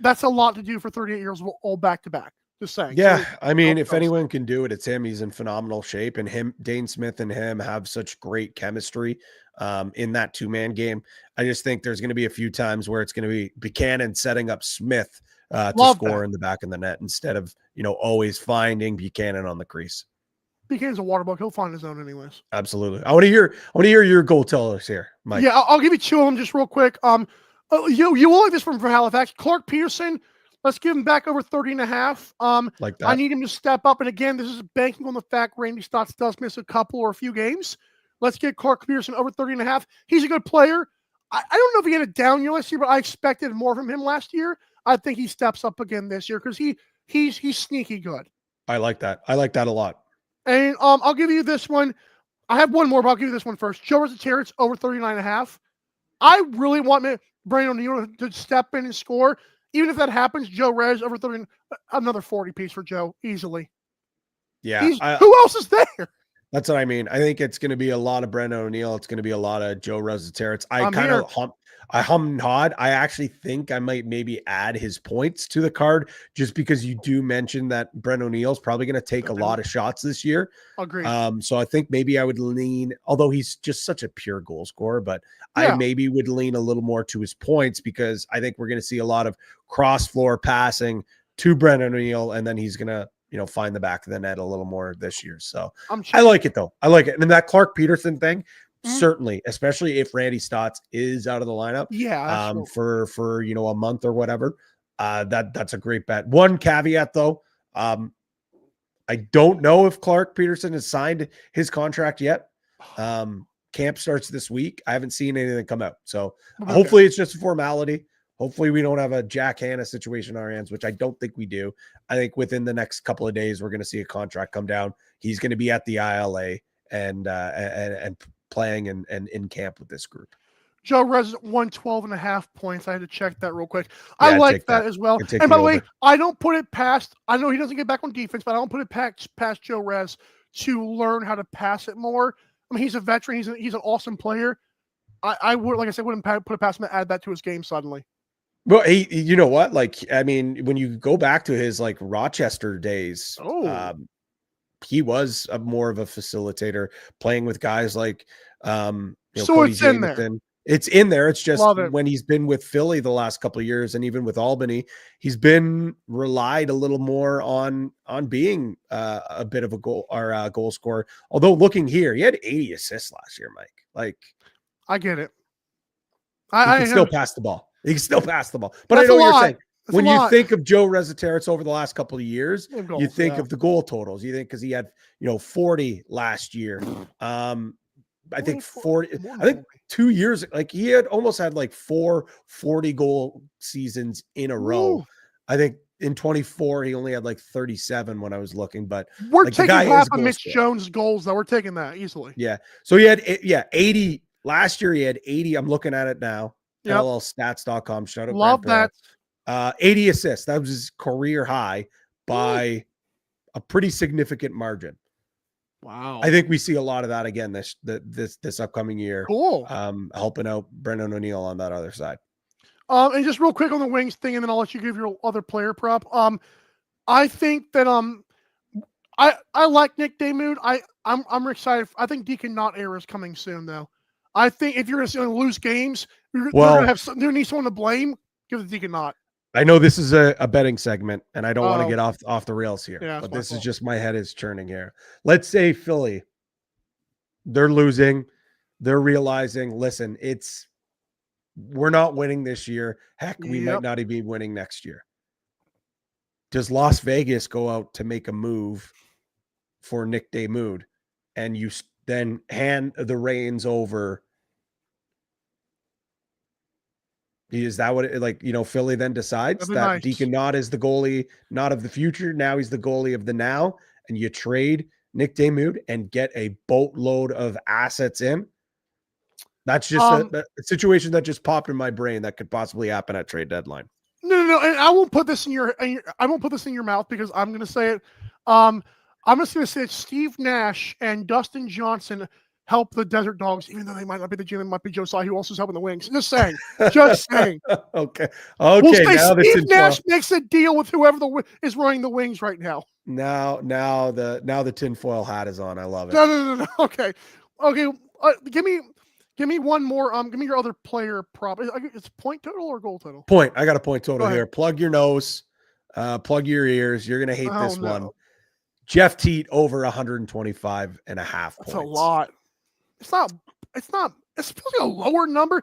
Speaker 1: that's a lot to do for 38 years old back to back. Just saying.
Speaker 4: Yeah,
Speaker 1: so,
Speaker 4: I mean, if anyone can do it, it's him. He's in phenomenal shape, and Dane Smith and him have such great chemistry in that 2-man game. I just think there's going to be a few times where it's going to be Buchanan setting up Smith to score in the back of the net instead of, always finding Buchanan on the crease.
Speaker 1: Buchanan's a water bug. He'll find his own anyways.
Speaker 4: Absolutely. I want to hear your goal tellers here, Mike.
Speaker 1: Yeah, I'll give you 2 of them just real quick. You will like this from Halifax. Clark Peterson, let's give him back over 30 and a half.
Speaker 4: Like that.
Speaker 1: I need him to step up. And again, this is banking on the fact Randy Stotts does miss a couple or a few games. Let's get Clark Peterson over 30 and a half. He's a good player. I don't know if he had a down year last year, but I expected more from him last year. I think he steps up again this year because he's sneaky good.
Speaker 4: I like that. I like that a lot.
Speaker 1: And I'll give you this one. I have one more, but I'll give you this one first. Joe Resetarits over 39 and a half. I really want Brandon O'Neill to step in and score. Even if that happens, Joe Rez over 30, another 40 piece for Joe easily.
Speaker 4: Yeah.
Speaker 1: Who else is there?
Speaker 4: That's what I mean. I think it's going to be a lot of Brendan O'Neill. It's going to be a lot of Joe Resetarits. I hum and hawed. I actually think I might maybe add his points to the card just because you do mention that Brendan O'Neill's probably going to take a lot of shots this year.
Speaker 1: Agreed.
Speaker 4: So I think maybe I would lean, although he's just such a pure goal scorer, but I maybe would lean a little more to his points because I think we're going to see a lot of cross floor passing to Brendan O'Neill, and then he's going to, find the back of the net a little more this year. So I like it though. I like it. And then that Clark Peterson thing, certainly, especially if Randy Stotts is out of the lineup for a month or whatever. That's a great bet. One caveat though. I don't know if Clark Peterson has signed his contract yet. Camp starts this week. I haven't seen anything come out. So hopefully it's just a formality. Hopefully we don't have a Jack Hanna situation on our hands, which I don't think we do. I think within the next couple of days, we're going to see a contract come down. He's going to be at the ILA and playing and in camp with this group.
Speaker 1: Joe Rez 112 and a half points. I had to check that real quick. I like that as well. And by the way, I don't put it past, I know he doesn't get back on defense, but I don't put it past Joe Rez to learn how to pass it more. I mean, he's a veteran. He's an awesome player. I would, like I said, wouldn't put it past him to add that to his game suddenly.
Speaker 4: Well, you know what? Like, I mean, when you go back to his Rochester days, he was more of a facilitator, playing with guys like,
Speaker 1: so
Speaker 4: Cody
Speaker 1: it's in
Speaker 4: Jamieson.
Speaker 1: there.
Speaker 4: It's in there. It's just when he's been with Philly the last couple of years, and even with Albany, he's been relied a little more on being a bit of a goal scorer. Although looking here, he had 80 assists last year, Mike. Like,
Speaker 1: I get it.
Speaker 4: He can still pass the ball. He can still pass the ball. But
Speaker 1: That's
Speaker 4: I know what you're saying.
Speaker 1: That's
Speaker 4: when you think of Joe Resetarits over the last couple of years, you think of the goal totals. You think because he had 40 last year. I think 40. I think 2 years. Like he had almost had 4 40-goal seasons in a row. I think in 24, he only had like 37 when I was looking, but
Speaker 1: We're
Speaker 4: like, the
Speaker 1: taking
Speaker 4: guy
Speaker 1: half
Speaker 4: is
Speaker 1: of
Speaker 4: goal
Speaker 1: Mitch
Speaker 4: scorer.
Speaker 1: Jones' goals, though. We're taking that easily.
Speaker 4: Yeah. So he had 80 last year. He had 80. I'm looking at it now.
Speaker 1: Yep.
Speaker 4: NLLstats.com. Shout out
Speaker 1: Love
Speaker 4: Grant
Speaker 1: that.
Speaker 4: 80 assists. That was his career high by a pretty significant margin.
Speaker 1: Wow.
Speaker 4: I think we see a lot of that again this upcoming year.
Speaker 1: Cool.
Speaker 4: Helping out Brendan O'Neill on that other side.
Speaker 1: And just real quick on the Wings thing, and then I'll let you give your other player prop. I think that I like Nick Damoud. I'm excited. I think Deacon Knott era is coming soon, though. I think if you're going to lose games, they're going to have there needs someone to blame. Give it to Deacon Knott.
Speaker 4: I know this is a betting segment, and I don't want to get off the rails here,
Speaker 1: Yeah,
Speaker 4: but this is just my head is churning here. Let's say Philly, they're losing, they're realizing, listen, we're not winning this year. Heck, we might not even be winning next year. Does Las Vegas go out to make a move for Nick Damoud, and you then hand the reins over? Is that what Philly then decides that Deacon Knott is the goalie, not of the future. Now he's the goalie of the now, and you trade Nick Damoud and get a boatload of assets in? That's just a situation that just popped in my brain that could possibly happen at trade deadline.
Speaker 1: No, and I won't put this in your mouth because I'm going to say it. I'm just going to say Steve Nash and Dustin Johnson help the Desert Dogs, even though they might not be the GM, might be Joe Tsai, who also is helping the Wings. Just saying.
Speaker 4: Okay.
Speaker 1: We'll say now Steve Nash makes a deal with whoever is running the Wings right now.
Speaker 4: Now the tinfoil hat is on. I love it.
Speaker 1: No. Okay. Give me one more. Give me your other player prop. It's point total or goal total?
Speaker 4: Point. I got a point total here. Plug your nose. Plug your ears. You're gonna hate this one. Jeff Teat over 125 and a half points.
Speaker 1: That's a lot. It's not. It's supposed to be a lower number.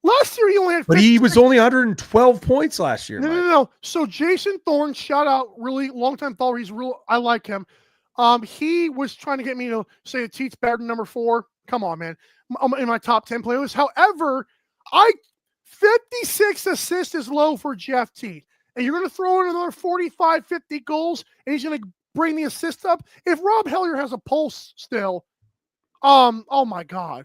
Speaker 1: Last year he only had 56.
Speaker 4: But he was only 112 points last year.
Speaker 1: No. So Jason Thorne, shout out, really long time follower. I like him. He was trying to get me to say that Teat's better than number 4. Come on, man. In my top 10 playlist. However, 56 assists is low for Jeff Teat. And you're going to throw in another 45, 50 goals, and he's going to bring the assist up. If Rob Hellier has a pulse still, oh my God.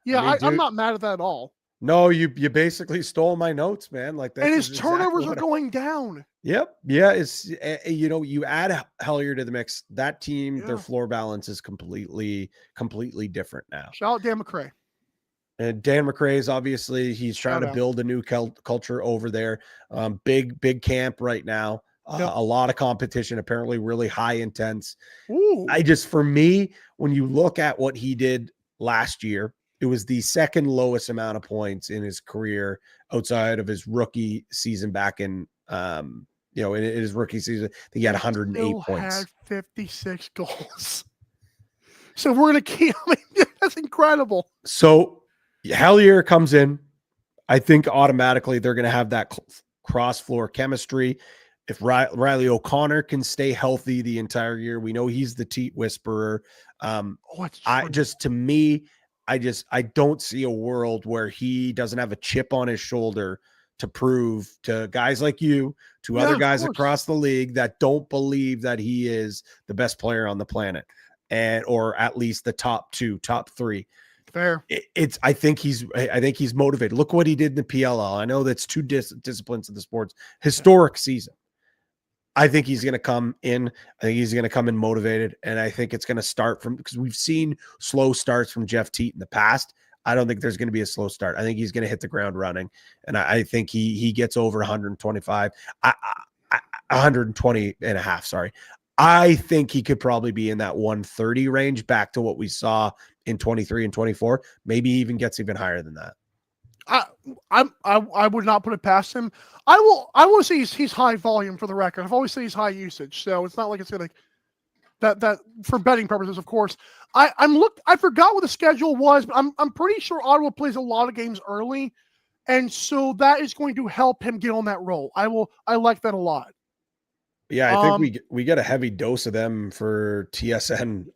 Speaker 1: Yeah, I'm not mad at that at all.
Speaker 4: No, you basically stole my notes, man. Like that.
Speaker 1: And his turnovers are going down.
Speaker 4: Yep. Yeah. It's you add Hellier to the mix. That team, their floor balance is completely different now.
Speaker 1: Shout out Dan McRae.
Speaker 4: And Dan McRae is obviously he's trying to build a new culture over there. Big camp right now. A lot of competition, apparently really high intense.
Speaker 1: Ooh.
Speaker 4: For me, when you look at what he did last year, it was the second lowest amount of points in his career outside of his rookie season back in in his rookie season. I think he had 108 points.
Speaker 1: Had 56 goals. So we're going to keep, that's incredible.
Speaker 4: So Hellier comes in. I think automatically they're going to have that cross floor chemistry. If Riley O'Connor can stay healthy the entire year, we know he's the Teat whisperer. I don't see a world where he doesn't have a chip on his shoulder to prove to guys like you, to other guys across the league that don't believe that he is the best player on the planet, or at least the top 3.
Speaker 1: Fair.
Speaker 4: I think he's motivated. Look what he did in the PLL. I know that's two disciplines of the sports. Historic season. I think he's going to come in. I think he's going to come in motivated, and I think it's going to start because we've seen slow starts from Jeff Teat in the past. I don't think there's going to be a slow start. I think he's going to hit the ground running, and I think he gets over 125, 120 and a half. Sorry. I think he could probably be in that 130 range, back to what we saw in 23 and 24. Maybe even gets even higher than that.
Speaker 1: I would not put it past him. I will say he's high volume for the record. I've always said he's high usage, so it's not like it's gonna that for betting purposes, of course. I forgot what the schedule was, but I'm pretty sure Ottawa plays a lot of games early, and so that is going to help him get on that roll. I like that a lot.
Speaker 4: Yeah, I think we get a heavy dose of them for TSN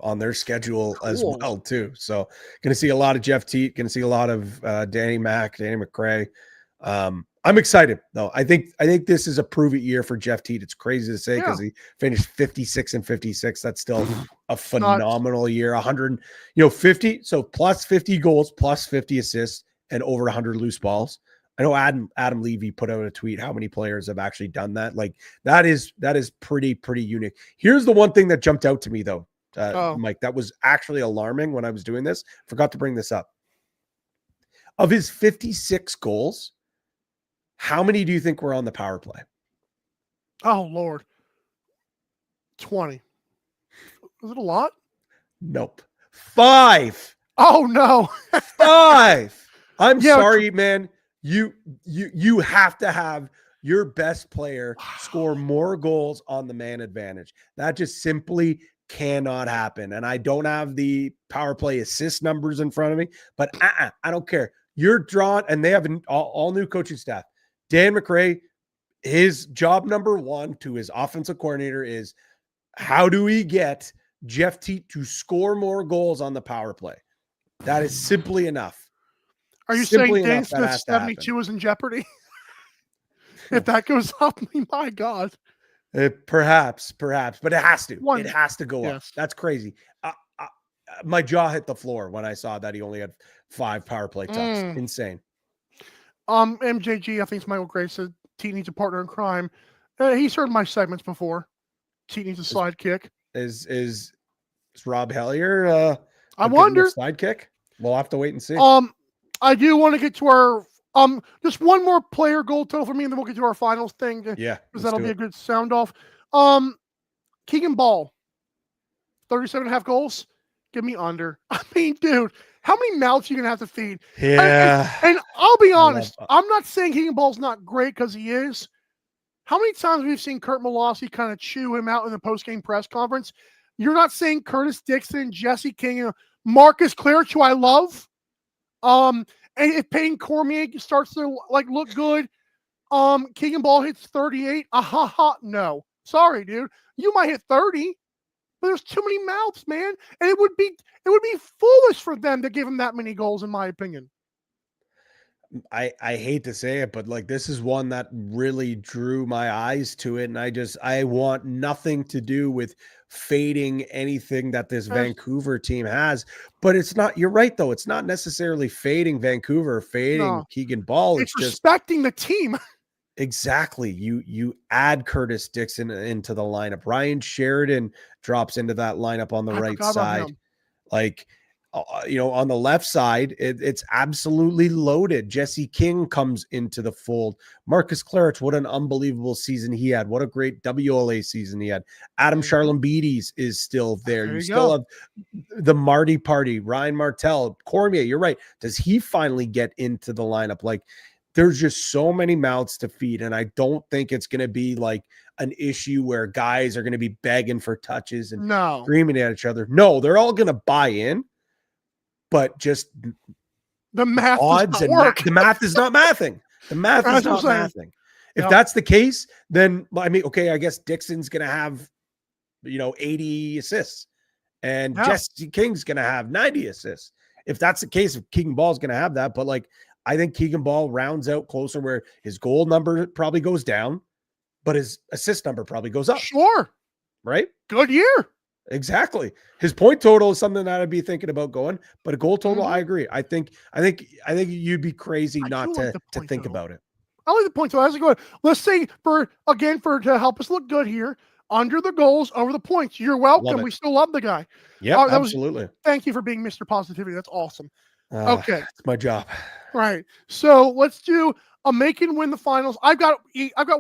Speaker 4: on their schedule as well too. So going to see a lot of Jeff Teat, going to see a lot of Danny McRae. I'm excited though. I think this is a prove it year for Jeff Teat. It's crazy to say because he finished 56 and 56. That's still a phenomenal year. 100, 50. So plus 50 goals, plus 50 assists, and over 100 loose balls. I know Adam Levy put out a tweet how many players have actually done that. Like that is pretty unique. Here's the one thing that jumped out to me though, Mike, that was actually alarming when I was doing this. Forgot to bring this up. Of his 56 goals, how many do you think were on the power play?
Speaker 1: Oh, Lord. 20. Was it a lot?
Speaker 4: Nope. 5.
Speaker 1: Oh, no.
Speaker 4: 5. I'm sorry, man. You have to have your best player score more goals on the man advantage. That just simply cannot happen. And I don't have the power play assist numbers in front of me, but I don't care. You're drawn, and they have all new coaching staff. Dan McRae, his job number one to his offensive coordinator is how do we get Jeff Teat to score more goals on the power play? That is simply enough.
Speaker 1: Are you saying Dan Smith's 72 is in jeopardy? If that goes up, my God.
Speaker 4: Perhaps, but it has to. It has to go up. That's crazy. My jaw hit the floor when I saw that he only had 5 power play tucks. Insane.
Speaker 1: MJG, I think it's Michael Gray, said Teat needs a partner in crime. He's heard my segments before. Teat needs a sidekick.
Speaker 4: Is Rob Hellier
Speaker 1: I wonder
Speaker 4: sidekick? We'll have to wait and see.
Speaker 1: I do want to get to our just one more player goal total for me, and then we'll get to our finals thing.
Speaker 4: Yeah,
Speaker 1: because that'll be a good sound off. Keegan Ball, 37.5 goals. Give me under. I mean, dude, how many mouths are you gonna have to feed?
Speaker 4: Yeah.
Speaker 1: And I'll be honest, I'm not saying Keegan Ball's not great because he is. How many times we've seen Kurt Malossi kind of chew him out in the post-game press conference? You're not saying Curtis Dixon, Jesse King, Marcus Clarich, who I love. And if Payne Cormier starts to look good, Keegan Ball hits 38. No. Sorry, dude. You might hit 30. But there's too many mouths, man. And it would be foolish for them to give him that many goals, in my opinion.
Speaker 4: I hate to say it, but this is one that really drew my eyes to it. And I want nothing to do with fading anything that this Vancouver team has. But it's not, you're right though. It's not necessarily fading Vancouver, fading Keegan Ball.
Speaker 1: It's just respecting the team.
Speaker 4: Exactly. You add Curtis Dixon into the lineup. Ryan Sheridan drops into that lineup on the right side. On the left side, it's absolutely loaded. Jesse King comes into the fold. Marcus Clarich, what an unbelievable season he had. What a great WLA season he had. Adam Charlambides is still there. You still have the Marty Party, Ryan Martell, Cormier. You're right. Does he finally get into the lineup? There's just so many mouths to feed, and I don't think it's going to be an issue where guys are going to be begging for touches and screaming at each other. No, they're all going to buy in, but just
Speaker 1: the math
Speaker 4: odds and the math is not mathing. The math is not mathing. If that's the case, then I guess Dixon's going to have 80 assists, and Jesse King's going to have 90 assists. If that's the case, Keegan Ball's going to have that, but I think Keegan Ball rounds out closer where his goal number probably goes down, but his assist number probably goes up.
Speaker 1: Sure.
Speaker 4: Right?
Speaker 1: Good year.
Speaker 4: Exactly. His point total is something that I'd be thinking about going, but a goal total, I agree. I think you'd be crazy not to think about it.
Speaker 1: I like the point total. How's it going? Let's say to help us look good here, under the goals, over the points. You're welcome. We still love the guy.
Speaker 4: Yeah, absolutely.
Speaker 1: Thank you for being Mr. Positivity. That's awesome. Okay.
Speaker 4: It's my job.
Speaker 1: Right. So let's do a make and win the finals. I've got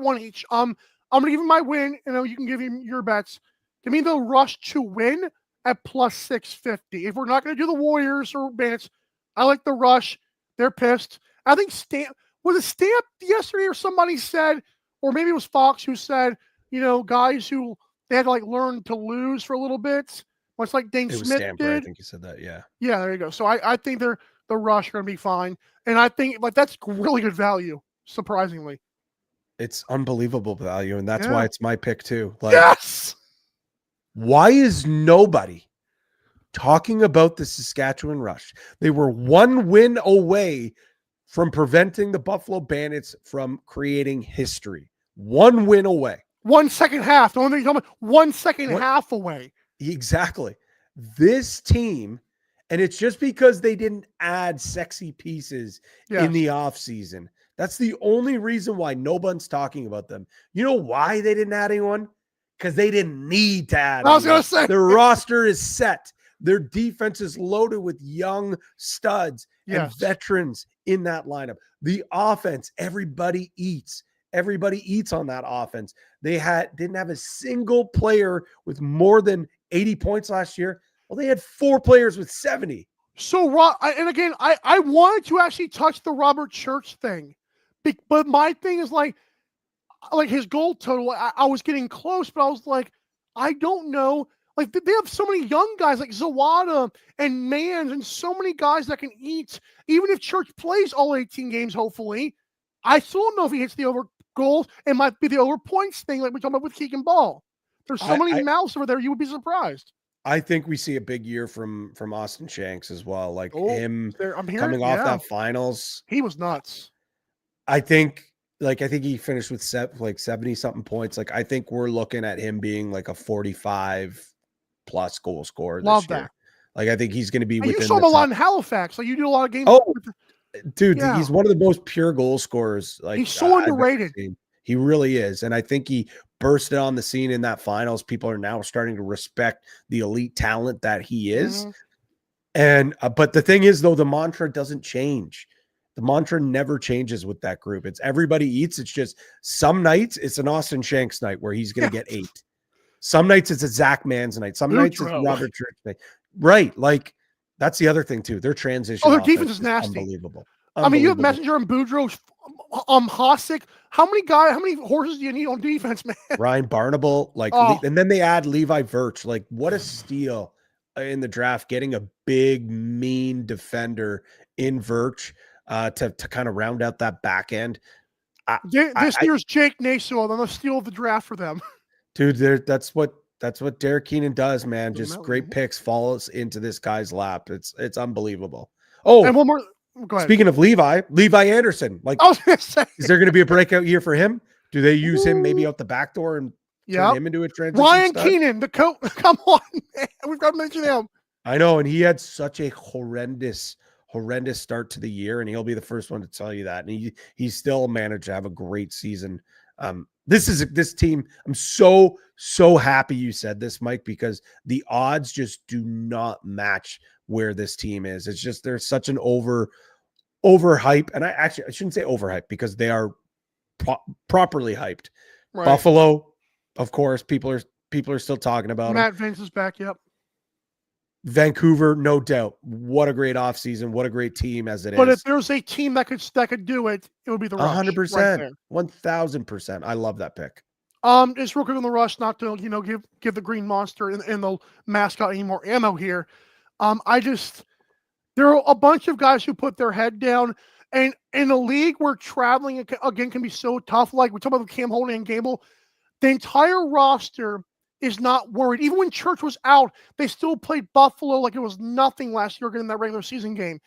Speaker 1: one each. I'm gonna give him my win, and you can give him your bets. Give me the Rush to win at plus 650. If we're not gonna do the Warriors or Bandits, I like the Rush. They're pissed. I think Stamp yesterday, or somebody said, or maybe it was Fox who said, guys who they had to learn to lose for a little bit. Much like Dane Smith did.
Speaker 4: I think you said that. Yeah.
Speaker 1: Yeah, there you go. So I think the Rush are going to be fine. And I think that's really good value, surprisingly.
Speaker 4: It's unbelievable value. And that's why it's my pick too.
Speaker 1: Yes.
Speaker 4: Why is nobody talking about the Saskatchewan Rush? They were one win away from preventing the Buffalo Bandits from creating history. 1 win away.
Speaker 1: 1 second half. The only thing you're talking about, 1 second half away.
Speaker 4: Exactly. This team, and it's just because they didn't add sexy pieces in the offseason. That's the only reason why no one's talking about them. You know why they didn't add anyone? Because they didn't need to add
Speaker 1: I was going to say.
Speaker 4: Their roster is set. Their defense is loaded with young studs and veterans in that lineup. The offense, everybody eats. Everybody eats on that offense. They didn't have a single player with more than 80 points last year. Well, they had 4 players with 70.
Speaker 1: So, and again, I wanted to actually touch the Robert Church thing, but my thing is like his goal total, I was getting close, but I was like, I don't know. Like, they have so many young guys like Zawada and Mans and so many guys that can eat. Even if Church plays all 18 games, hopefully, I still don't know if he hits the over goals. It might be the over points thing like we're talking about with Keegan Ball. There's so many mouths over there, you would be surprised.
Speaker 4: I think we see a big year from Austin Shanks as well. Like him
Speaker 1: coming
Speaker 4: off that finals.
Speaker 1: He was nuts.
Speaker 4: I think he finished with 70 something points. Like, I think we're looking at him being like a 45 plus goal scorer this year. Like, I think he's going to be within.
Speaker 1: You saw him a lot in Halifax. Like, you do a lot of games.
Speaker 4: Oh, dude, he's one of the most pure goal scorers. Like,
Speaker 1: he's so underrated.
Speaker 4: He really is. And I think he bursted on the scene in that finals. People are now starting to respect the elite talent that he is. And, but the thing is, though, the mantra doesn't change. The mantra never changes with that group. It's everybody eats. It's just some nights it's an Austin Shanks night where he's going to get 8. Some nights it's a Zach Mans night. Some nights it's Robert Church night. Right. Like, that's the other thing too. Their transition.
Speaker 1: Their defense is nasty.
Speaker 4: Unbelievable.
Speaker 1: I mean, you have Messenger and Boudreaux, Hossack. How many horses do you need on defense, man?
Speaker 4: Ryan Barnable, and then they add Levi Virch. Like, what a steal in the draft, getting a big, mean defender in Virch to kind of round out that back end.
Speaker 1: This year's Jake Naso. I'm gonna steal the draft for them,
Speaker 4: dude. That's what Derek Keenan does, man. Just great picks falls into this guy's lap. It's unbelievable. Oh,
Speaker 1: and one more. Go ahead.
Speaker 4: Speaking of Levi Anderson, like,
Speaker 1: I was gonna say,
Speaker 4: is there going to be a breakout year for him? Do they use him maybe out the back door and turn him into a transition
Speaker 1: Ryan
Speaker 4: stud?
Speaker 1: Keenan, the coach. Come on, man. We've got to mention him.
Speaker 4: I know, and he had such a horrendous start to the year, and he'll be the first one to tell you that. And he still managed to have a great season. This team. I'm so happy you said this, Mike, because the odds just do not match where this team is. It's just there's such an overhype, and I shouldn't say overhype because they are properly hyped. Right. Buffalo, of course, people are still talking about
Speaker 1: Matt Vince is back. Yep.
Speaker 4: Vancouver, no doubt. What a great offseason. What a great team as it is.
Speaker 1: But if there's a team that could do it, it would be the Rush.
Speaker 4: 100%. 1000%. I love that pick.
Speaker 1: Just real quick on the Rush, not to give the Green Monster and the mascot any more ammo here. There are a bunch of guys who put their head down, and in a league where traveling again can be so tough, like we're talking about Cam Holding and Gable, the entire roster is not worried. Even when Church was out, they still played Buffalo like it was nothing last year in that regular season game.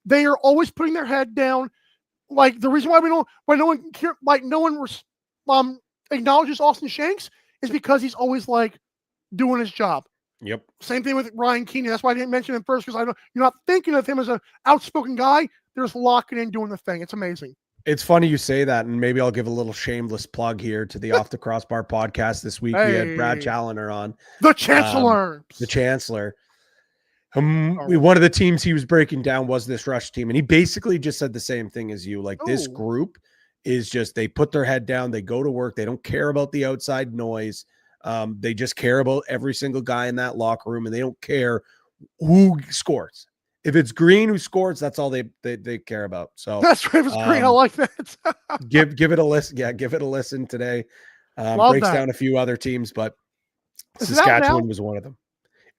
Speaker 1: They are always putting their head down. Like, the reason why no one acknowledges Austin Shanks is because he's always like doing his job.
Speaker 4: Yep.
Speaker 1: Same thing with Ryan Keenan. That's why I didn't mention him first, because you're not thinking of him as an outspoken guy. They're just locking in, doing the thing. It's amazing.
Speaker 4: It's funny you say that, and maybe I'll give a little shameless plug here to the Off the Crossbar podcast this week. We had Brad Challoner on.
Speaker 1: The Chancellor.
Speaker 4: One of the teams he was breaking down was this Rush team, and he basically just said the same thing as you. Like, this group is just, they put their head down, they go to work, they don't care about the outside noise. They just care about every single guy in that locker room, and they don't care who scores. If it's Green who scores, that's all they care about. So
Speaker 1: that's right. If it's Green, I like that.
Speaker 4: give it a listen. Yeah, give it a listen today. Breaks down a few other teams, but Saskatchewan was one of them.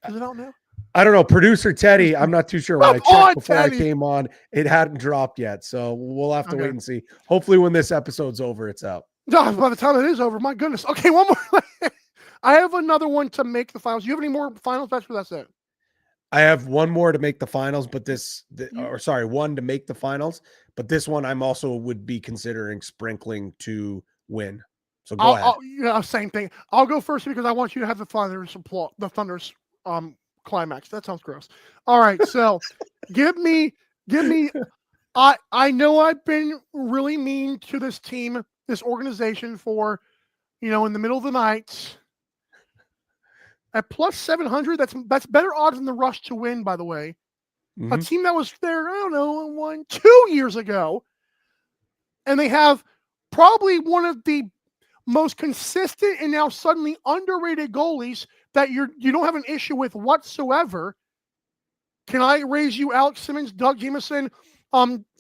Speaker 1: Is it out now?
Speaker 4: I don't know. Producer Teddy, I'm not too sure. When I checked before I came on, it hadn't dropped yet. So we'll have to wait and see. Hopefully when this episode's over, it's out.
Speaker 1: No, by the time it is over, my goodness. Okay, one more. I have another one to make the finals. You have any more finals bets, or that's it?
Speaker 4: I have one more to make the finals, but one to make the finals, but this one I'm also would be considering sprinkling to win. So go ahead.
Speaker 1: Same thing. I'll go first because I want you to have the Thunder's climax. That sounds gross. All right, so give me. I know I've been really mean to this team, this organization for, in the middle of the night. At plus 700, that's better odds than the Rush to win, by the way.
Speaker 4: Mm-hmm.
Speaker 1: A team that was there, 2 years ago. And they have probably one of the most consistent and now suddenly underrated goalies that you don't have an issue with whatsoever. Can I raise you Alex Simmons, Doug Jameson,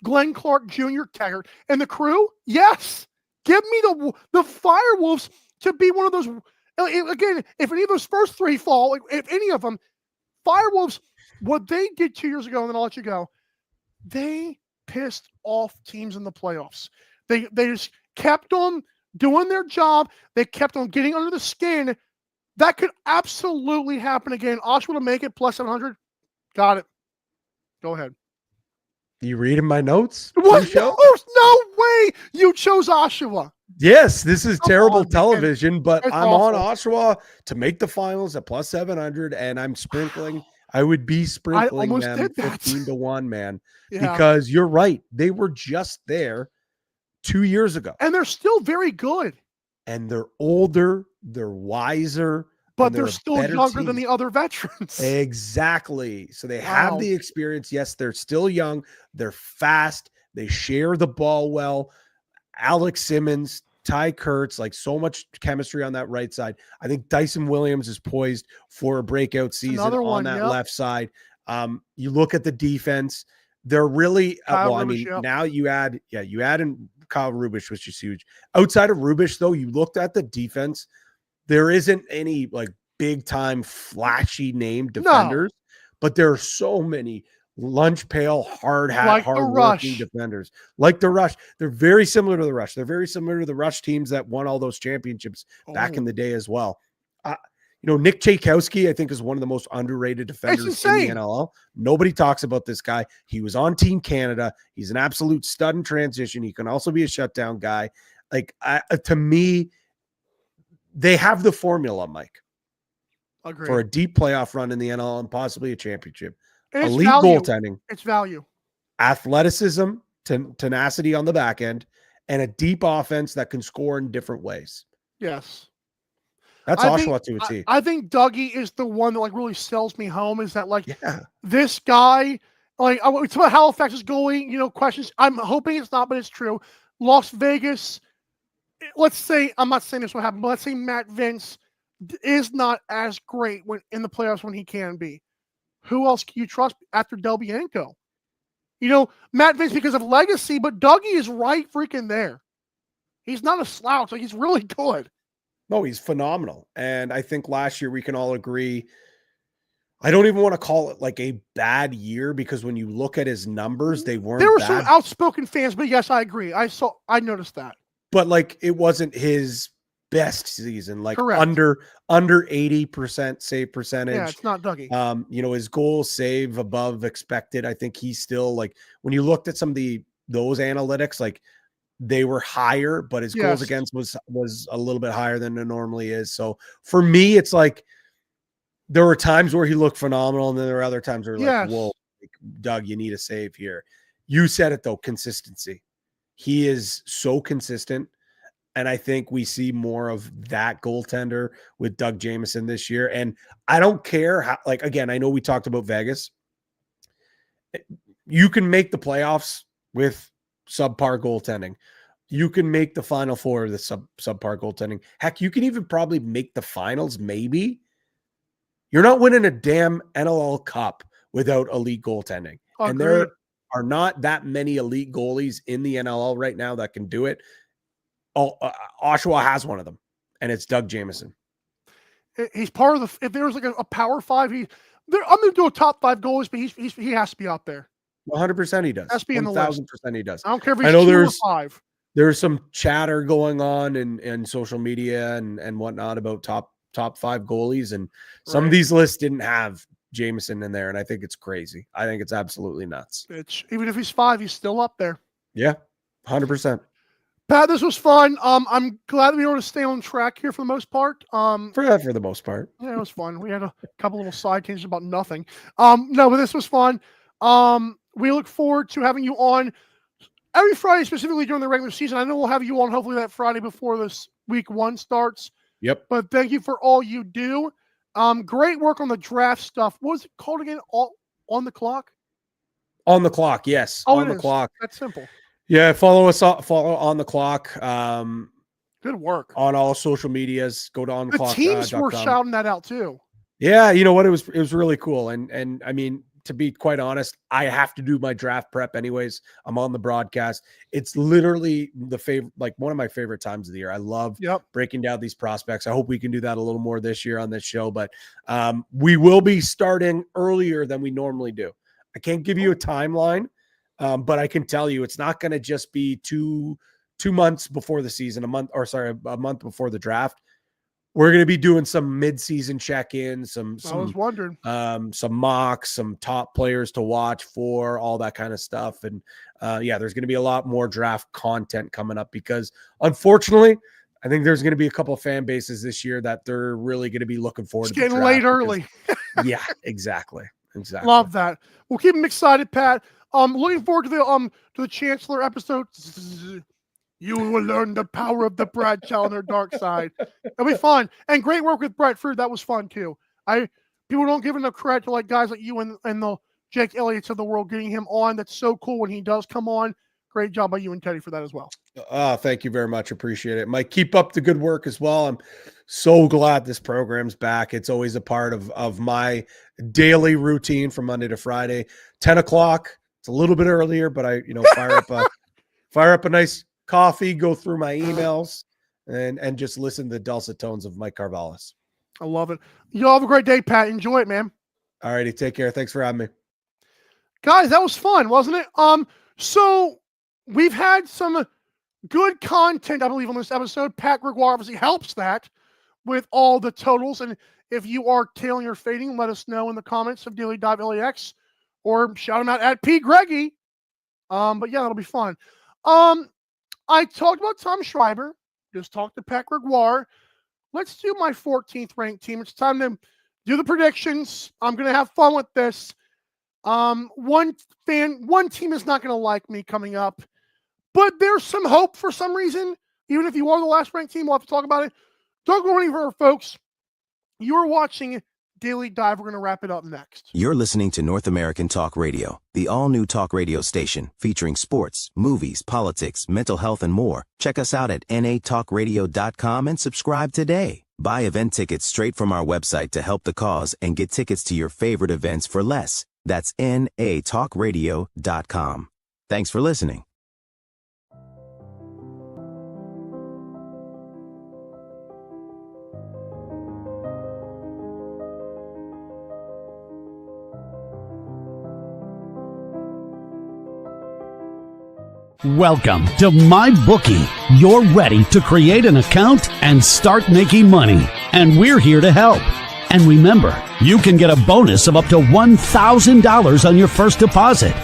Speaker 1: Glenn Clark Jr., Taggart, and the crew? Yes. Give me the Firewolves to be one of those. Again, if any of those first three fall, if any of them, Firewolves, what they did 2 years ago, and then I'll let you go, they pissed off teams in the playoffs. They just kept on doing their job. They kept on getting under the skin. That could absolutely happen again. Oshawa to make it plus 700. Got it. Go ahead.
Speaker 4: You reading my notes?
Speaker 1: What? There's no way you chose Oshawa.
Speaker 4: Yes, this is terrible television, but I'm
Speaker 1: awful.
Speaker 4: on Oshawa to make the finals at plus 700, and I'm sprinkling. I would be sprinkling them 15-1, man, because you're right. They were just there 2 years ago.
Speaker 1: And they're still very good.
Speaker 4: And they're older, they're wiser,
Speaker 1: but they're still younger than the other veterans.
Speaker 4: Exactly. So they have the experience. Yes, they're still young. They're fast. They share the ball well. Alex Simmons, Ty Kurtz, like so much chemistry on that right side. I think Dyson Williams is poised for a breakout season on that left side. You look at the defense. They're really now you add in Kyle Rubisch, which is huge. Outside of Rubisch, though, you looked at the defense. There isn't any like big time flashy name defenders, but there are so many lunch pail, hard working defenders like the Rush. They're very similar to the Rush. They're very similar to the Rush teams that won all those championships back in the day as well. Nick Tchaikovsky, I think, is one of the most underrated defenders in the NLL. Nobody talks about this guy. He was on Team Canada. He's an absolute stud in transition. He can also be a shutdown guy. To me, they have the formula, Mike, for a deep playoff run in the NLL and possibly a championship. Elite goaltending.
Speaker 1: It's value.
Speaker 4: Athleticism, tenacity on the back end, and a deep offense that can score in different ways.
Speaker 1: Yes.
Speaker 4: That's Oshawa to a T.
Speaker 1: I think Dougie is the one that really sells me home. Is that this guy, it's about Halifax is going, questions. I'm hoping it's not, but it's true. Las Vegas, let's say, I'm not saying this will happen, but let's say Matt Vince is not as great when in the playoffs when he can be. Who else can you trust after Del Bianco? Matt Vince because of legacy, but Dougie is right freaking there. He's not a slouch. He's really good.
Speaker 4: No, he's phenomenal. And I think last year we can all agree, I don't even want to call it like a bad year because when you look at his numbers, they weren't
Speaker 1: There were
Speaker 4: bad.
Speaker 1: some outspoken fans, but yes, I agree. I noticed that.
Speaker 4: But it wasn't his best season,
Speaker 1: Correct.
Speaker 4: under 80% save percentage.
Speaker 1: Yeah, it's not Dougie.
Speaker 4: His goal save above expected. I think he's still when you looked at some of those analytics, they were higher, but his goals against was a little bit higher than it normally is. So for me, it's there were times where he looked phenomenal, and then there were other times where whoa, Doug, you need a save here. You said it though, consistency. He is so consistent. And I think we see more of that goaltender with Doug Jameson this year. And I don't care how, again, I know we talked about Vegas. You can make the playoffs with subpar goaltending. You can make the Final Four with subpar goaltending. Heck, you can even probably make the finals, maybe. You're not winning a damn NLL Cup without elite goaltending.
Speaker 1: Agreed.
Speaker 4: And there are not that many elite goalies in the NLL right now that can do it. Oshawa has one of them, and it's Doug Jameson.
Speaker 1: He's part of if there's a power five, I'm going to do a top five goalies, but he has to be up there.
Speaker 4: 100% he does.
Speaker 1: Has to be in the list.
Speaker 4: 1,000% he does.
Speaker 1: I don't care if he's 2 or 5.
Speaker 4: There's some chatter going on in social media and whatnot about top 5 goalies, and some of these lists didn't have Jameson in there, and I think it's crazy. I think it's absolutely nuts.
Speaker 1: Even if he's 5, he's still up there.
Speaker 4: Yeah, 100%.
Speaker 1: Pat, this was fun. I'm glad that we were able to stay on track here for the most part.
Speaker 4: For the most part.
Speaker 1: Yeah, it was fun. We had a couple little side tangents about nothing. No, but this was fun. We look forward to having you on every Friday, specifically during the regular season. I know we'll have you on hopefully that Friday before this week 1 starts.
Speaker 4: Yep.
Speaker 1: But thank you for all you do. Great work on the draft stuff. What was it called again? On the clock?
Speaker 4: On the clock, yes.
Speaker 1: Oh,
Speaker 4: on the clock.
Speaker 1: That's simple.
Speaker 4: Yeah, follow on the clock.
Speaker 1: Good work.
Speaker 4: On all social medias. Go to on the clock.
Speaker 1: The teams were shouting that out too.
Speaker 4: Yeah, you know what? It was really cool. And I mean, to be quite honest, I have to do my draft prep anyways. I'm on the broadcast. It's literally one of my favorite times of the year. I love breaking down these prospects. I hope we can do that a little more this year on this show, but we will be starting earlier than we normally do. I can't give you a timeline, but I can tell you it's not going to just be two months before the season, a month before the draft. We're going to be doing some mid-season check-ins,
Speaker 1: I was wondering.
Speaker 4: some mocks, some top players to watch for, all that kind of stuff. And there's going to be a lot more draft content coming up because, unfortunately, I think there's going to be a couple of fan bases this year that they're really going to be looking forward to the
Speaker 1: getting
Speaker 4: draft
Speaker 1: late early.
Speaker 4: Yeah, exactly.
Speaker 1: Love that. We'll keep them excited, Pat. Looking forward to the Chancellor episode. You will learn the power of the Brad Challoner dark side. It'll be fun. And great work with Brett Fruit. That was fun too. People don't give enough credit to guys like you and the Jake Elliott's of the world getting him on. That's so cool when he does come on. Great job by you and Teddy for that as well.
Speaker 4: Thank you very much. Appreciate it. Mike, keep up the good work as well. I'm so glad this program's back. It's always a part of my daily routine from Monday to Friday. 10 o'clock. It's a little bit earlier, but I fire up a nice coffee, go through my emails, and just listen to the dulcet tones of Mike Karvelis.
Speaker 1: I love it. You all have a great day, Pat. Enjoy it, man.
Speaker 4: All righty. Take care. Thanks for having me.
Speaker 1: Guys, that was fun, wasn't it? So we've had some good content, I believe, on this episode. Pat Gregoire obviously helps that with all the totals. And if you are tailing or fading, let us know in the comments of Daily Dive LAX or shout them out at P. Greggy. But yeah, that'll be fun. I talked about Tom Schreiber. Just talked to Pat Gregoire. Let's do my 14th ranked team. It's time to do the predictions. I'm going to have fun with this. One team is not going to like me coming up, but there's some hope for some reason. Even if you are the last ranked team, we'll have to talk about it. Don't go anywhere, folks. You're watching Daily Dive. We're going to wrap it up next.
Speaker 2: You're listening to North American Talk Radio, the all-new talk radio station featuring sports, movies, politics, mental health, and more. Check us out at natalkradio.com and subscribe today. Buy event tickets straight from our website to help the cause and get tickets to your favorite events for less. That's natalkradio.com. Thanks for listening.
Speaker 3: Welcome to MyBookie. You're ready to create an account and start making money. And we're here to help. And remember, you can get a bonus of up to $1,000 on your first deposit.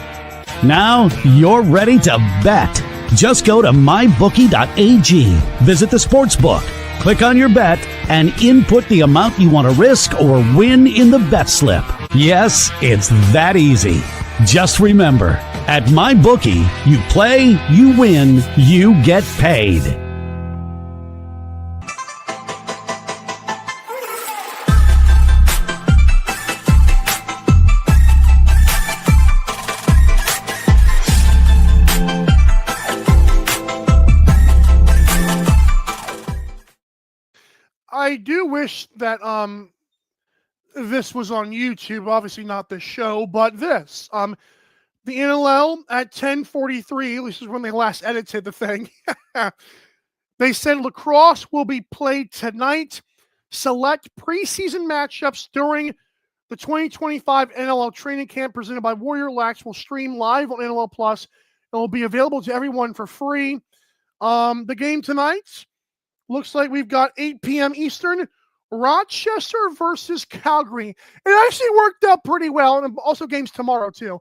Speaker 3: Now you're ready to bet. Just go to mybookie.ag, visit the sportsbook, click on your bet, and input the amount you want to risk or win in the bet slip. Yes, it's that easy. Just remember, at MyBookie, you play, you win, you get paid.
Speaker 1: I do wish that this was on YouTube, obviously not the show, but this. The NLL at 10:43, at least is when they last edited the thing. They said lacrosse will be played tonight. Select preseason matchups during the 2025 NLL training camp presented by Warrior Lax will stream live on NLL Plus and will be available to everyone for free. The game tonight looks like we've got 8 p.m. Eastern. Rochester versus Calgary. It actually worked out pretty well, and also games tomorrow too.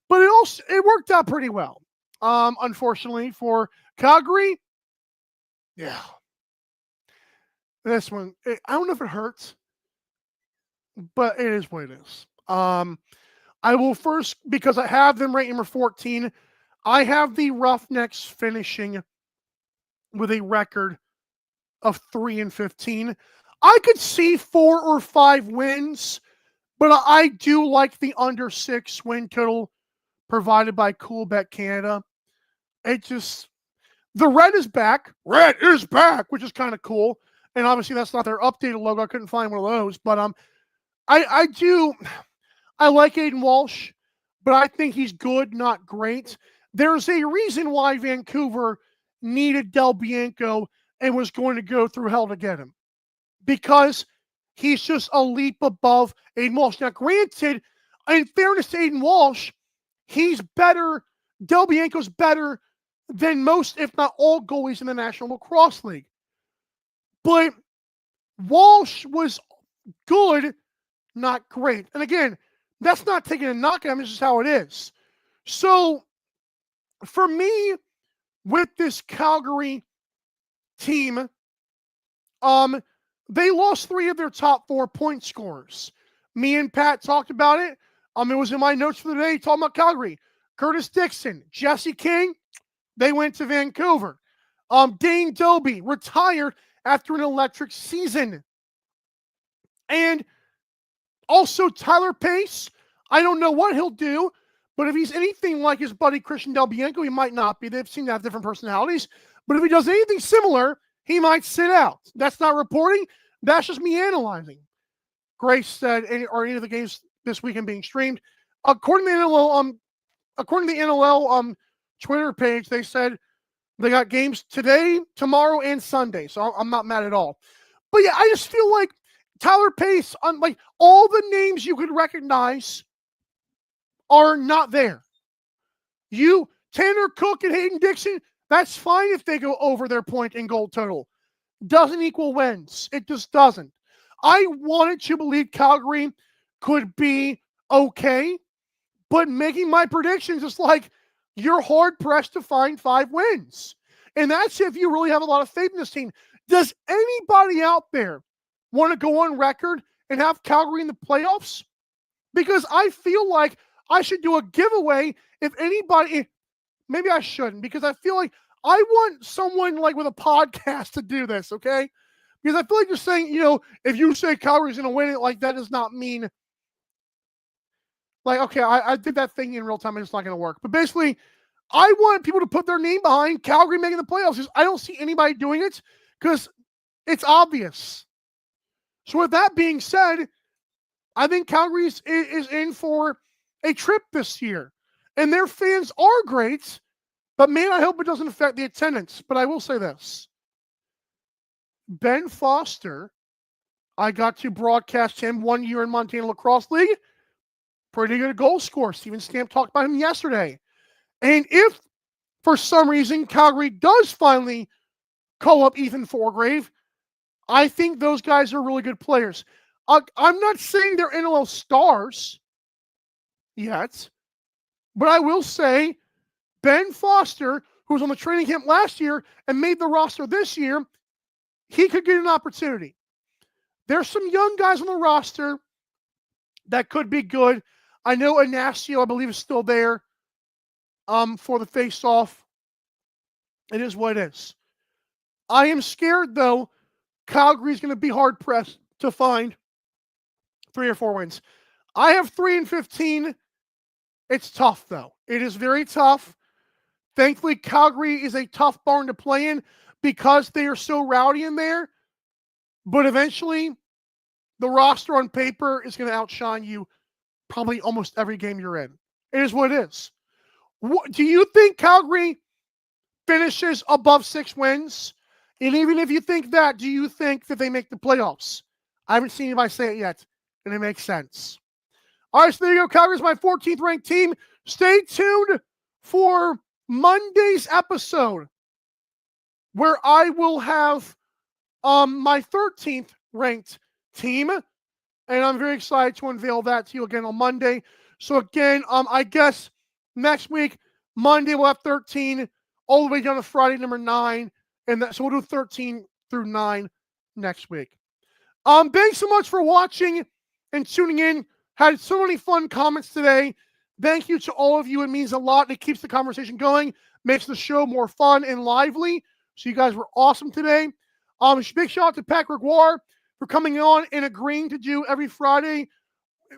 Speaker 1: But it worked out pretty well. Unfortunately for Calgary, yeah. This one, I don't know if it hurts, but it is what it is. I will first, because I have them ranked number 14, I have the Roughnecks finishing with a record of 3-15. I could see 4 or 5 wins, but I do like the under 6 win total provided by Coolbet Canada. The red is back. Red is back, which is kind of cool. And obviously that's not their updated logo. I couldn't find one of those, but I like Aiden Walsh, but I think he's good, not great. There's a reason why Vancouver needed Del Bianco and was going to go through hell to get him, because he's just a leap above Aiden Walsh. Now, granted, in fairness to Aiden Walsh, he's better. Del Bianco's better than most, if not all, goalies in the National Lacrosse League. But Walsh was good, not great. And again, that's not taking a knock at him. It's just how it is. So, for me, with this Calgary team, they lost 3 of their top 4 point scorers. Me and Pat talked about it. It was in my notes for the day talking about Calgary. Curtis Dixon, Jesse King, they went to Vancouver. Dane Doby retired after an electric season. And also Tyler Pace, I don't know what he'll do, but if he's anything like his buddy Christian Del Bianco, he might not be. They've seemed to have different personalities. But if he does anything similar, he might sit out. That's not reporting. That's just me analyzing. Grace said, are any of the games this weekend being streamed? According to the NLL Twitter page, they said they got games today, tomorrow, and Sunday. So I'm not mad at all. But yeah, I just feel like Tyler Pace, like all the names you could recognize are not there. Tanner Cook and Hayden Dixon, that's fine if they go over their point and goal total. Doesn't equal wins. It just doesn't. I wanted to believe Calgary could be okay, but making my predictions is like, you're hard-pressed to find 5 wins. And that's if you really have a lot of faith in this team. Does anybody out there want to go on record and have Calgary in the playoffs? Because I feel like I should do a giveaway if anybody, maybe I shouldn't, because I feel like I want someone like with a podcast to do this, okay? Because I feel like you're saying, if you say Calgary's going to win it, like that does not mean, like, okay, I did that thing in real time and it's not going to work. But basically, I want people to put their name behind Calgary making the playoffs, because I don't see anybody doing it because it's obvious. So with that being said, I think Calgary is in for a trip this year. And their fans are great, but man, I hope it doesn't affect the attendance. But I will say this. Ben Foster, I got to broadcast him 1 year in Montana Lacrosse League. Pretty good goal scorer. Steven Stamp talked about him yesterday. And if, for some reason, Calgary does finally call up Ethan Forgrave, I think those guys are really good players. I'm not saying they're NLL stars yet, but I will say Ben Foster, who was on the training camp last year and made the roster this year, he could get an opportunity. There's some young guys on the roster that could be good. I know Ignacio, I believe, is still there for the face-off. It is what it is. I am scared, though, Calgary's going to be hard-pressed to find 3 or 4 wins. I have 3-15. It's tough, though. It is very tough. Thankfully, Calgary is a tough barn to play in because they are so rowdy in there. But eventually, the roster on paper is going to outshine you probably almost every game you're in. It is what it is. Do you think Calgary finishes above 6 wins? And even if you think that, do you think that they make the playoffs? I haven't seen anybody say it yet, and it makes sense. All right, so there you go. Calgary's my 14th ranked team. Stay tuned for Monday's episode, where I will have my 13th ranked team. And I'm very excited to unveil that to you again on Monday. So again, I guess next week, Monday, we'll have 13 all the way down to Friday, number 9. So we'll do 13 through 9 next week. Thanks so much for watching and tuning in. Had so many fun comments today. Thank you to all of you. It means a lot. It keeps the conversation going, makes the show more fun and lively. So you guys were awesome today. Big shout out to Pat Gregoire for coming on and agreeing to do every Friday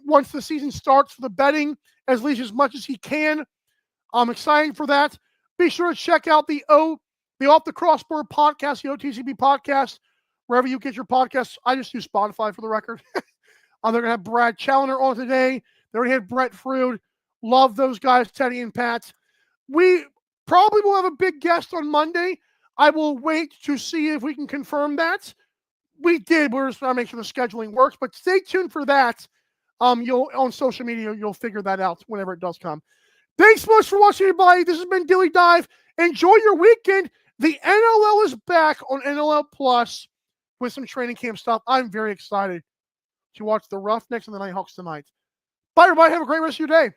Speaker 1: once the season starts for the betting, as much as he can. I'm excited for that. Be sure to check out the Off the Crossboard podcast, the OTCB podcast, wherever you get your podcasts. I just use Spotify for the record. They're going to have Brad Challoner on today. They already had Brett Frood. Love those guys, Teddy and Pat. We probably will have a big guest on Monday. I will wait to see if we can confirm that. We did. We're just trying to make sure the scheduling works, but stay tuned for that. You'll on social media, you'll figure that out whenever it does come. Thanks so much for watching, everybody. This has been Dilly Dive. Enjoy your weekend. The NLL is back on NLL Plus with some training camp stuff. I'm very excited to watch the Roughnecks and the Nighthawks tonight. Bye, everybody. Have a great rest of your day.